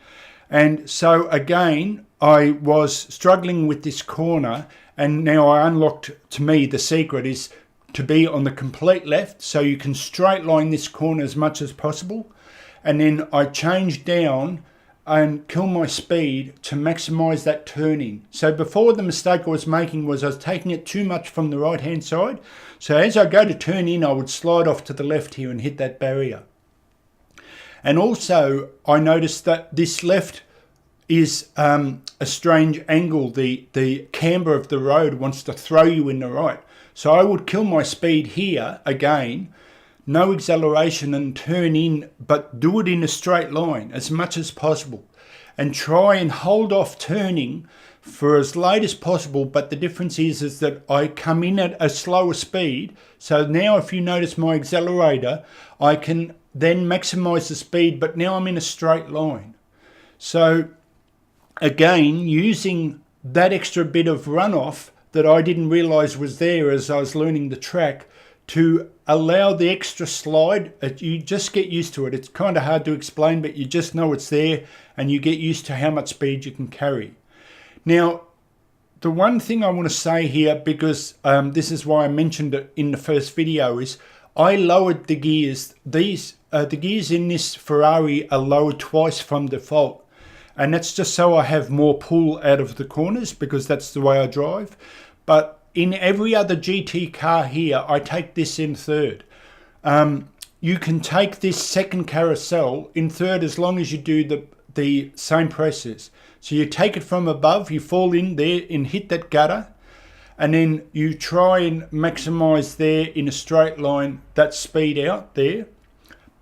And so again, I was struggling with this corner, and now I unlocked, to me, the secret is to be on the complete left, so you can straight line this corner as much as possible. And then I changed down and kill my speed to maximize that turning. So before, the mistake I was making was I was taking it too much from the right hand side. So as I go to turn in, I would slide off to the left here and hit that barrier. And also I noticed that this left is a strange angle. The camber of the road wants to throw you in the right. So I would kill my speed here again, no acceleration, and turn in, but do it in a straight line as much as possible. And try and hold off turning for as late as possible, but the difference is that I come in at a slower speed. So now if you notice my accelerator, I can then maximize the speed, but now I'm in a straight line. So again, using that extra bit of runoff that I didn't realize was there as I was learning the track to allow the extra slide. You just get used to it. It's kind of hard to explain, but you just know it's there and you get used to how much speed you can carry. Now, the one thing I want to say here, because this is why I mentioned it in the first video, is I lowered the gears. The gears in this Ferrari are lowered twice from default. And that's just so I have more pull out of the corners, because that's the way I drive. But in every other GT car here, I take this in third. You can take this second carousel in third as long as you do the same process. So you take it from above, you fall in there and hit that gutter, and then you try and maximize there in a straight line that speed out there.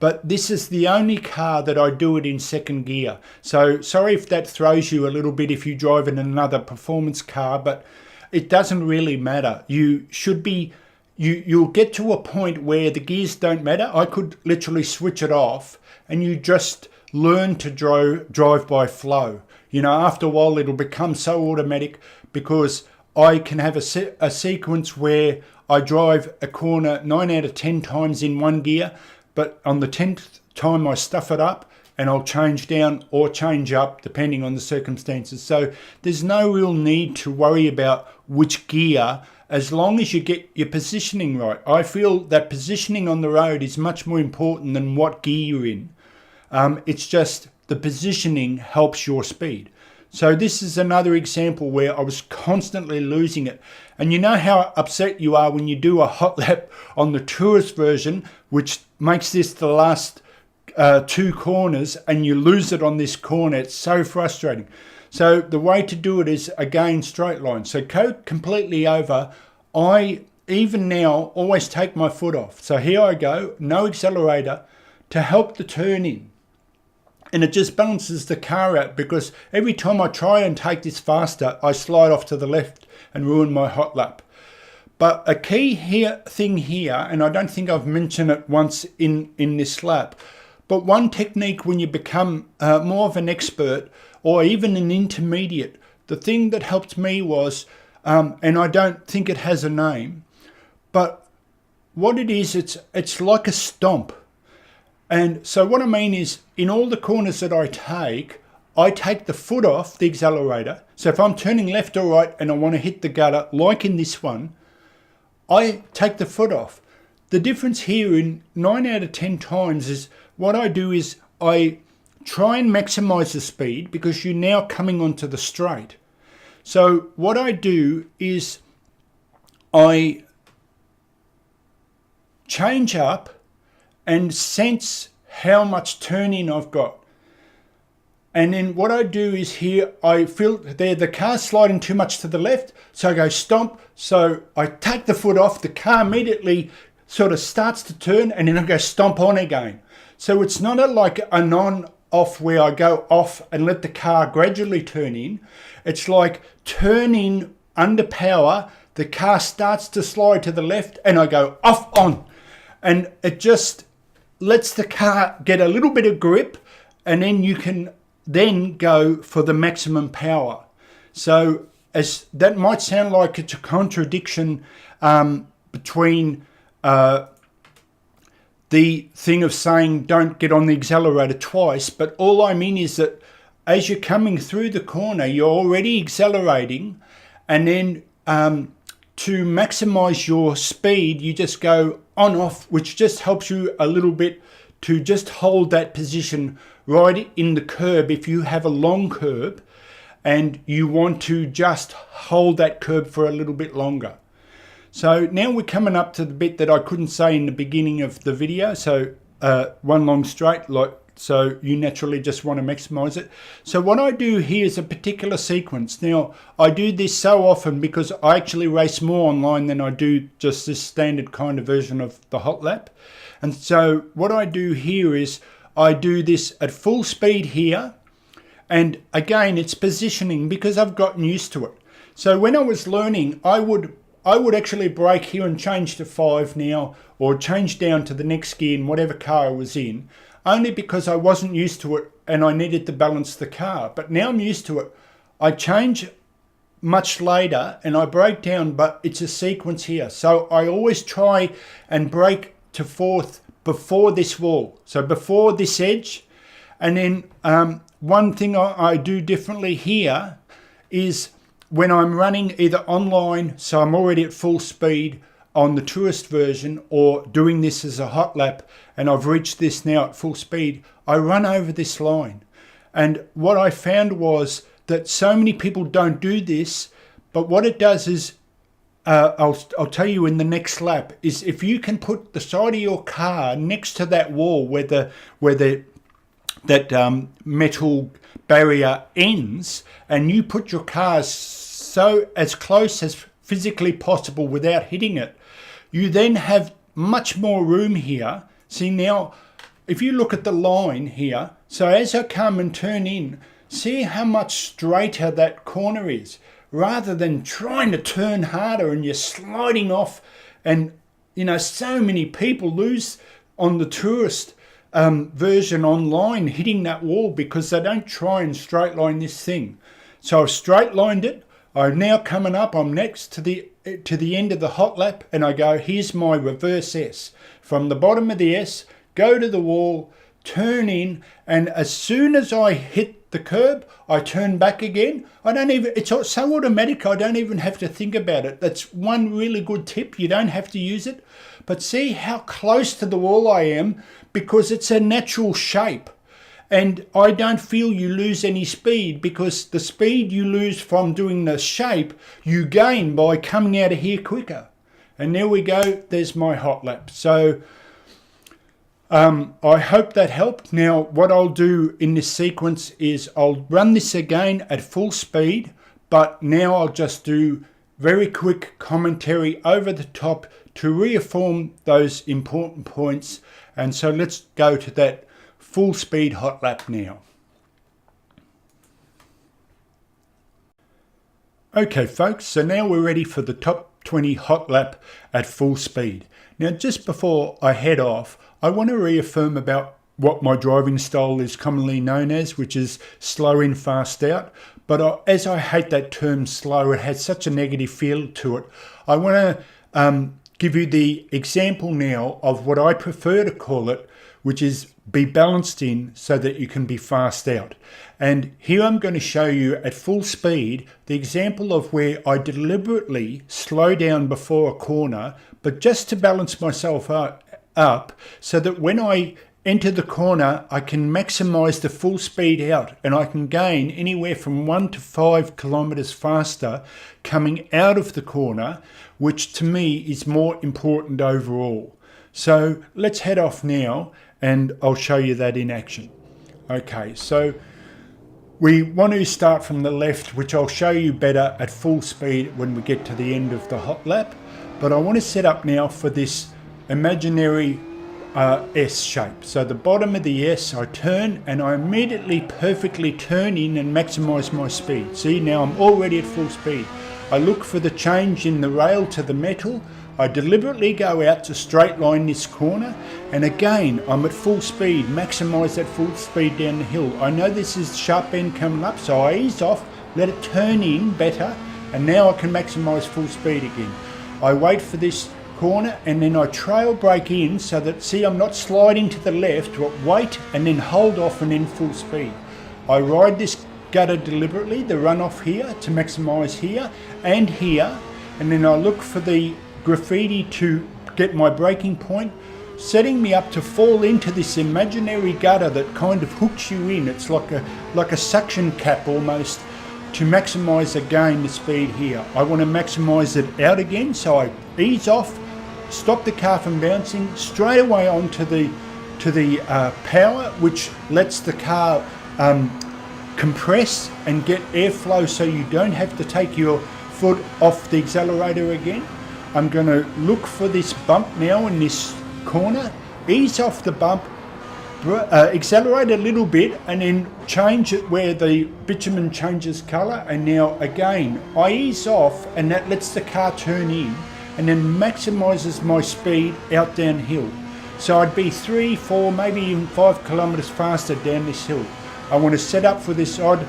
But this is the only car that I do it in second gear. So sorry if that throws you a little bit if you drive in another performance car, but it doesn't really matter. You should be, you'll get to a point where the gears don't matter. I could literally switch it off and you just learn to drive by flow. You know, after a while it'll become so automatic, because I can have a sequence where I drive a corner 9 out of 10 times in one gear, but on the 10th time I stuff it up and I'll change down or change up depending on the circumstances. So there's no real need to worry about which gear, as long as you get your positioning right. I feel that positioning on the road is much more important than what gear you're in. It's just the positioning helps your speed. So this is another example where I was constantly losing it. And you know how upset you are when you do a hot lap on the tourist version, which makes this the last 2 corners, and you lose it on this corner. It's so frustrating. So the way to do it is, again, straight line. So go completely over. I, even now, always take my foot off. So here I go, no accelerator, to help the turn in. And it just balances the car out, because every time I try and take this faster, I slide off to the left and ruin my hot lap. But a key thing here, and I don't think I've mentioned it once in this lap, but one technique when you become more of an expert or even an intermediate, the thing that helped me was, and I don't think it has a name, but what it is, it's like a stomp. And so what I mean is, in all the corners that I take the foot off the accelerator. So if I'm turning left or right and I want to hit the gutter, like in this one, I take the foot off. The difference here in 9 out of 10 times is what I do is I try and maximize the speed, because you're now coming onto the straight. So what I do is I change up and sense how much turn in I've got. And then what I do is here, I feel there the car's sliding too much to the left, so I go stomp. So I take the foot off, the car immediately sort of starts to turn, and then I go stomp on again. So it's not like a non-off where I go off and let the car gradually turn in. It's like turn in under power, the car starts to slide to the left, and I go off on. And it just lets the car get a little bit of grip, and then you can then go for the maximum power. So as that might sound like it's a contradiction between the thing of saying don't get on the accelerator twice, but all I mean is that as you're coming through the corner, you're already accelerating, and then to maximize your speed, you just go on off, which just helps you a little bit to just hold that position right in the curb. If you have a long curb and you want to just hold that curb for a little bit longer. So now we're coming up to the bit that I couldn't say in the beginning of the video. So one long straight, like so you naturally just want to maximize it. So what I do here is a particular sequence. Now, I do this so often because I actually race more online than I do just this standard kind of version of the Hotlap. And so what I do here is I do this at full speed here. And again, it's positioning because I've gotten used to it. So when I was learning, I would actually brake here and change to 5 now, or change down to the next gear in whatever car I was in, only because I wasn't used to it and I needed to balance the car. But now I'm used to it. I change much later and I brake down, but it's a sequence here. So I always try and brake to 4th before this wall, so before this edge. And then one thing I do differently here is when I'm running either online, so I'm already at full speed on the tourist version, or doing this as a hot lap and I've reached this now at full speed, I run over this line. And what I found was that so many people don't do this, but what it does is, I'll tell you in the next lap, is if you can put the side of your car next to that wall where that metal barrier ends, and you put your car so as close as physically possible without hitting it, you then have much more room here. See now, if you look at the line here, so as I come and turn in, see how much straighter that corner is, rather than trying to turn harder and you're sliding off. And you know, so many people lose on the tourist version online hitting that wall because they don't try and straight line this thing. So I've straight lined it. I'm now coming up, I'm next to the end of the hot lap, and I go, here's my reverse S. From the bottom of the S, go to the wall, turn in, and as soon as I hit the curb, I turn back again. It's so automatic, I don't even have to think about it. That's one really good tip. You don't have to use it. But see how close to the wall I am, because it's a natural shape. And I don't feel you lose any speed, because the speed you lose from doing the shape, you gain by coming out of here quicker. And there we go, there's my hot lap. So I hope that helped. Now what I'll do in this sequence is I'll run this again at full speed, but now I'll just do very quick commentary over the top to reaffirm those important points. And so let's go to that full speed hot lap now. Okay folks, so now we're ready for the top 20 hot lap at full speed. Now just before I head off, I want to reaffirm about what my driving style is commonly known as, which is slow in, fast out. But as I hate that term slow, it has such a negative feel to it. I want to give you the example now of what I prefer to call it, which is be balanced in so that you can be fast out. And here I'm going to show you at full speed the example of where I deliberately slow down before a corner, but just to balance myself up so that when I enter the corner, I can maximize the full speed out, and I can gain anywhere from 1 to 5 kilometers faster coming out of the corner, which to me is more important overall. So let's head off now and I'll show you that in action. Okay, so we want to start from the left, which I'll show you better at full speed when we get to the end of the hot lap. But I want to set up now for this imaginary S shape. So the bottom of the S, I turn and I immediately perfectly turn in and maximize my speed. See, now I'm already at full speed. I look for the change in the rail to the metal. I deliberately go out to straight line this corner, and again I'm at full speed, maximize that full speed down the hill. I know this is sharp bend coming up, so I ease off, let it turn in better, and now I can maximize full speed again. I wait for this corner and then I trail brake in so that, see, I'm not sliding to the left, but wait and then hold off and then full speed. I ride this gutter deliberately, the runoff here to maximize here and here, and then I look for the graffiti to get my braking point, setting me up to fall into this imaginary gutter that kind of hooks you in. It's like a suction cap almost, to maximize again the speed here. I want to maximize it out again, so I ease off, stop the car from bouncing, straight away onto the to the power, which lets the car compress and get airflow so you don't have to take your foot off the accelerator again. I'm going to look for this bump now in this corner, ease off the bump, accelerate a little bit, and then change it where the bitumen changes colour. And now again I ease off, and that lets the car turn in and then maximises my speed out downhill. So I'd be 3, 4, maybe even 5 kilometres faster down this hill. I want to set up for this odd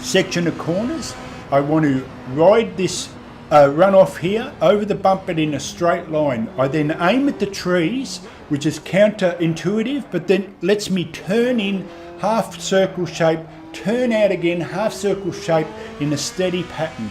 section of corners. I want to ride this runoff here over the bump, but in a straight line. I then aim at the trees, which is counterintuitive, but then lets me turn in half circle shape, turn out again half circle shape in a steady pattern.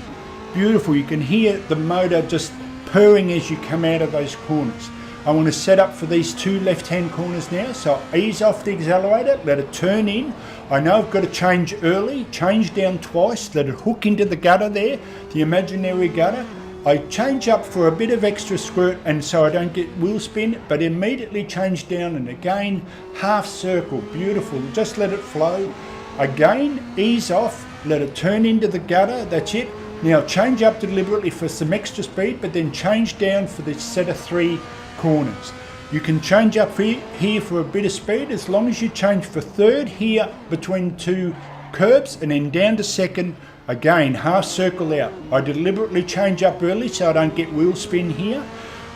Beautiful. You can hear the motor just purring as you come out of those corners. I want to set up for these 2 left-hand corners now, so I ease off the accelerator, let it turn in. I know I've got to change early, change down twice, let it hook into the gutter there, the imaginary gutter. I change up for a bit of extra squirt, and so I don't get wheel spin, but immediately change down, and again half circle. Beautiful. Just let it flow. Again, ease off, let it turn into the gutter. That's it. Now change up deliberately for some extra speed, but then change down for this set of 3 corners. You can change up here for a bit of speed, as long as you change for third here between 2 curbs, and then down to second. Again, half circle out. I deliberately change up early so I don't get wheel spin here.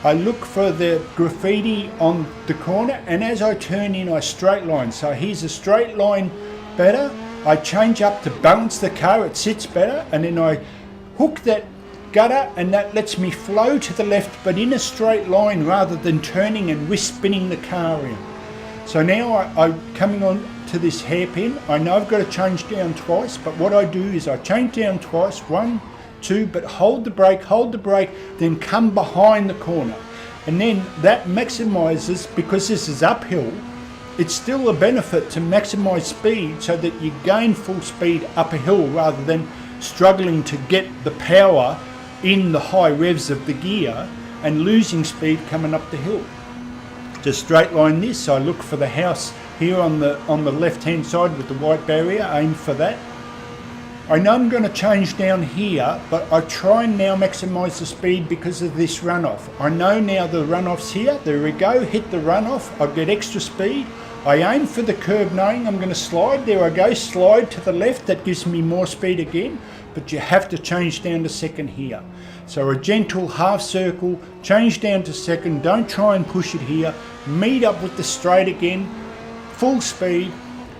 I look for the graffiti on the corner, and as I turn in, I straight line. So here's a straight line better. I change up to balance the car, it sits better, and then I hook that gutter, and that lets me flow to the left, but in a straight line rather than turning and whisk spinning the car in. So now I'm coming on to this hairpin. I know I've got to change down twice, but what I do is I change down twice, 1, 2, but hold the brake, then come behind the corner. And then that maximises, because this is uphill, it's still a benefit to maximise speed so that you gain full speed up a hill rather than struggling to get the power in the high revs of the gear and losing speed coming up the hill. Just straight line this. I look for the house here on the left hand side with the white barrier, aim for that. I know I'm going to change down here, but I try and now maximise the speed because of this runoff. I know now the runoff's here. There we go, hit the runoff. I get extra speed. I aim for the curb knowing I'm going to slide. There I go, slide to the left. That gives me more speed again, but you have to change down to second here. So a gentle half circle, change down to second. Don't try and push it here. Meet up with the straight again, full speed.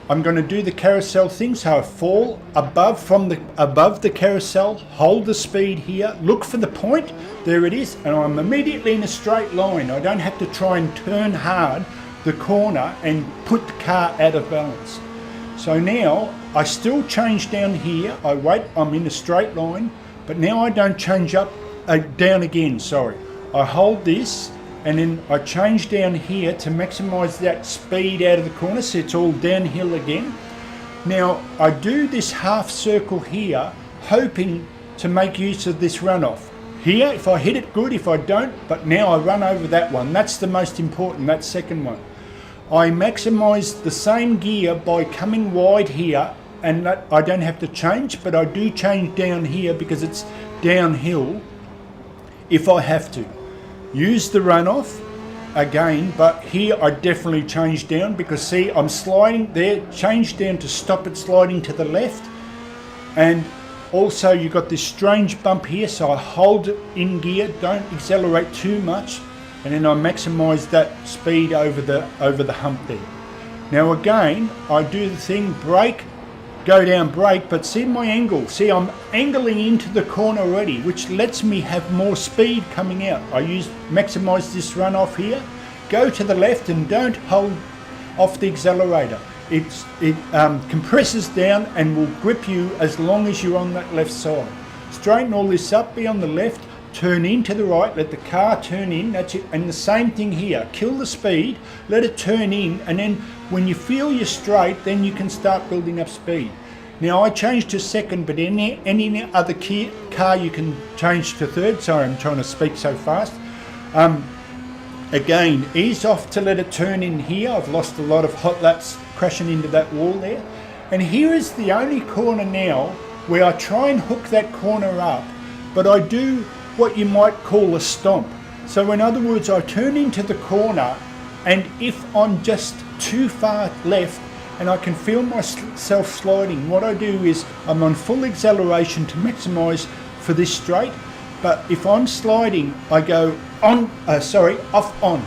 I'm going to do the carousel thing, so I fall above the carousel, hold the speed here, look for the point, there it is, and I'm immediately in a straight line. I don't have to try and turn hard the corner and put the car out of balance. So now I still change down here, I wait, I'm in a straight line, but now I don't change up, down again, sorry. I hold this, and then I change down here to maximise that speed out of the corner, so it's all downhill again. Now I do this half circle here, hoping to make use of this runoff. Here, if I hit it, good, if I don't, but now I run over that one. That's the most important, that second one. I maximise the same gear by coming wide here, and that I don't have to change, but I do change down here because it's downhill if I have to. Use the runoff again, but here I definitely change down because see, I'm sliding there, change down to stop it sliding to the left, and also you've got this strange bump here, so I hold it in gear, don't accelerate too much, and then I maximise that speed over the hump there. Now again, I do the thing, brake, go down, brake, but see my angle, see I'm angling into the corner already, which lets me have more speed coming out. I maximise this runoff here, go to the left and don't hold off the accelerator. It compresses down and will grip you as long as you're on that left side. Straighten all this up, be on the left, turn in to the right, let the car turn in, that's it. And the same thing here, kill the speed, let it turn in, and then when you feel you're straight, then you can start building up speed. Now I changed to second, but any other car you can change to third. Sorry, I'm trying to speak so fast. again, ease off to let it turn in here. I've lost a lot of hot laps crashing into that wall there. And here is the only corner now where I try and hook that corner up, but I do what you might call a stomp. So in other words, I turn into the corner, and if I'm just too far left and I can feel myself sliding, what I do is I'm on full acceleration to maximize for this straight. But if I'm sliding, I go off on,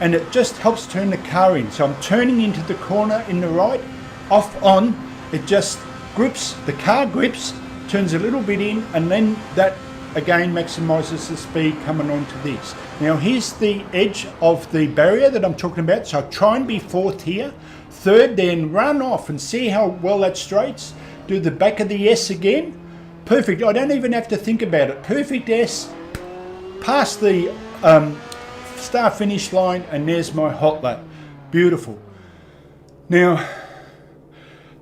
and it just helps turn the car in. So I'm turning into the corner in the right, off on, it just grips, the car grips, turns a little bit in, and then that again maximizes the speed coming onto this. Now here's the edge of the barrier that I'm talking about. So I try and be fourth here, third, then run off and see how well that straights. Do the back of the S again. Perfect, I don't even have to think about it. Perfect S, past the start finish line, and there's my hot lap. Beautiful. Now,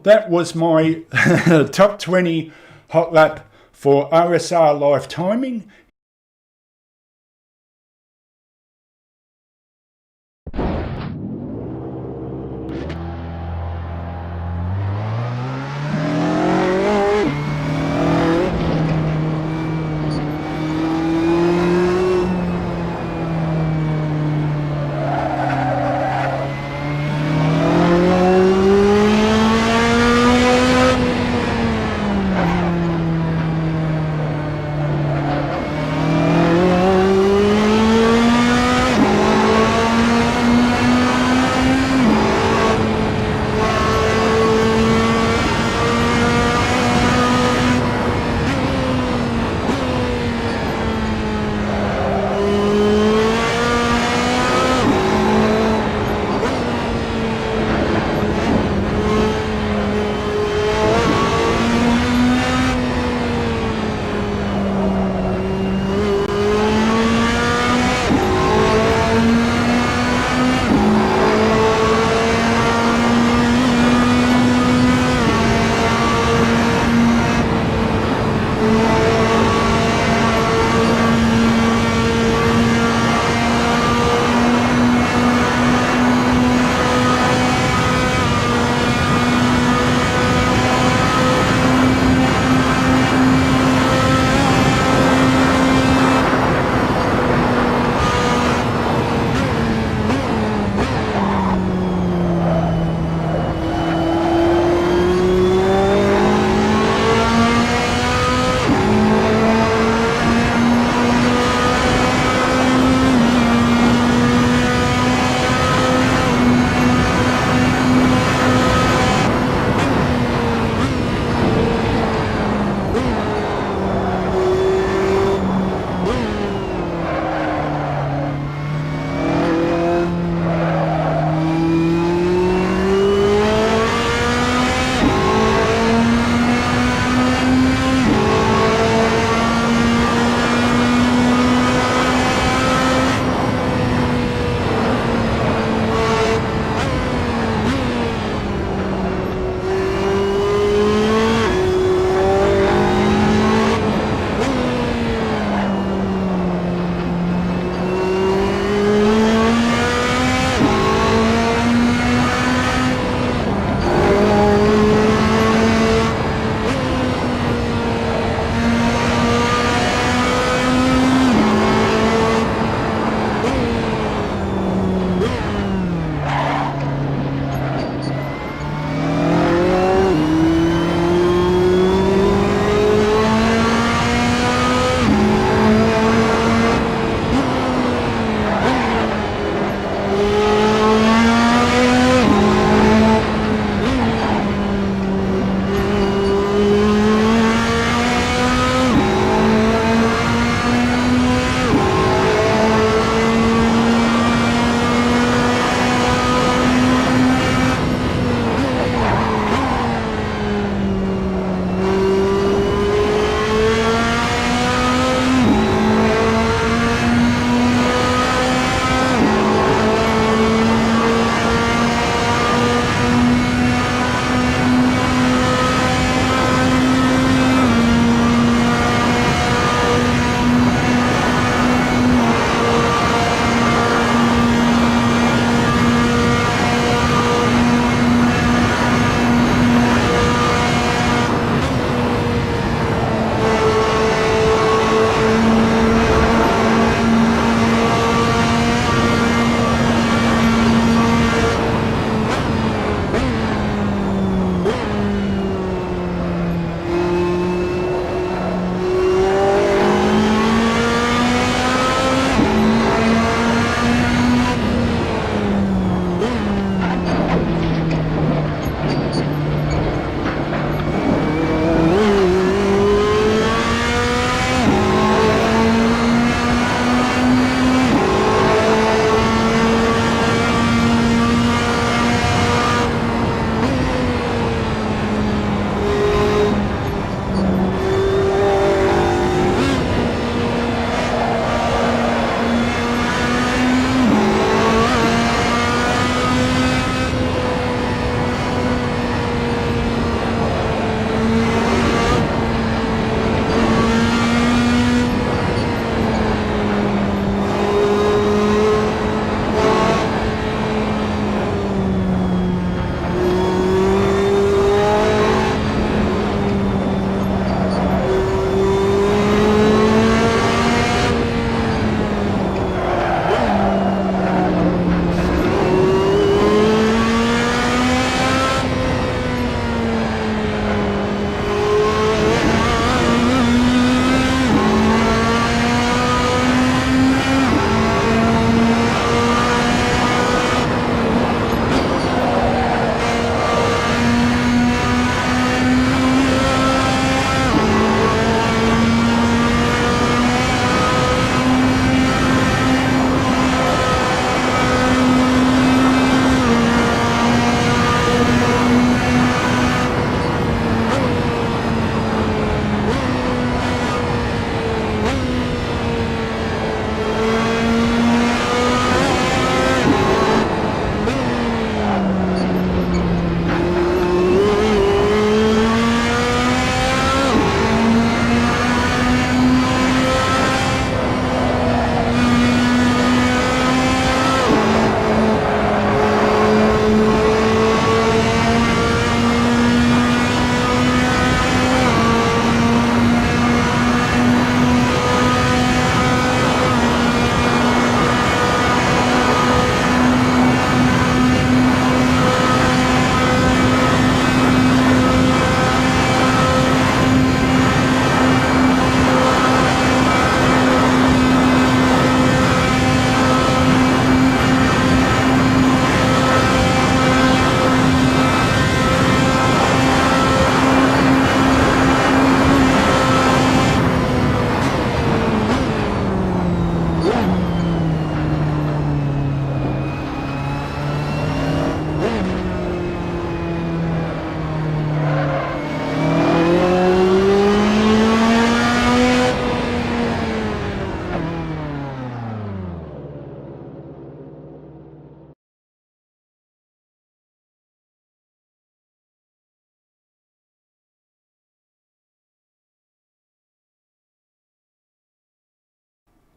that was my top 20 hot lap for RSR live timing.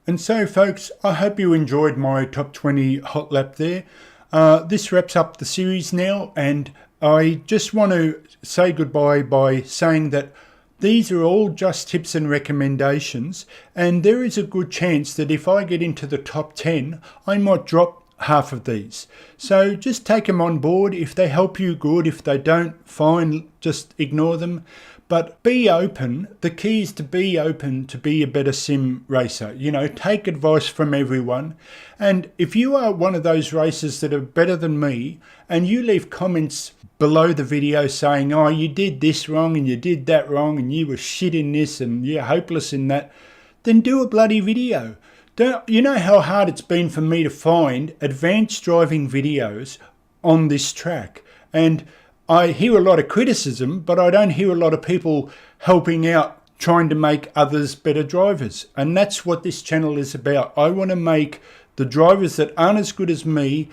And so folks, I hope you enjoyed my top 20 hot lap there. This wraps up the series now, and I just want to say goodbye by saying that these are all just tips and recommendations, and there is a good chance that if I get into the top 10, I might drop half of these. So just take them on board. If they help you, good. If they don't, fine, just ignore them. But be open. The key is to be open to be a better sim racer. You know, take advice from everyone. And if you are one of those racers that are better than me, and you leave comments below the video saying, oh, you did this wrong and you did that wrong and you were shit in this and you're hopeless in that, then do a bloody video. You know how hard it's been for me to find advanced driving videos on this track? And I hear a lot of criticism, but I don't hear a lot of people helping out, trying to make others better drivers. And that's what this channel is about. I want to make the drivers that aren't as good as me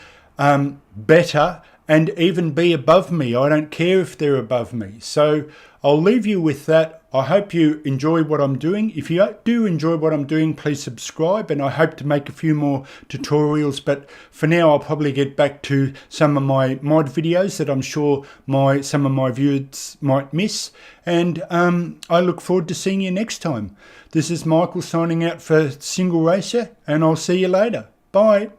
better and even be above me. I don't care if they're above me. So I'll leave you with that. I hope you enjoy what I'm doing. If you do enjoy what I'm doing, please subscribe, and I hope to make a few more tutorials. But for now, I'll probably get back to some of my mod videos that I'm sure some of my viewers might miss. And I look forward to seeing you next time. This is Michael signing out for Single Racer, and I'll see you later. Bye.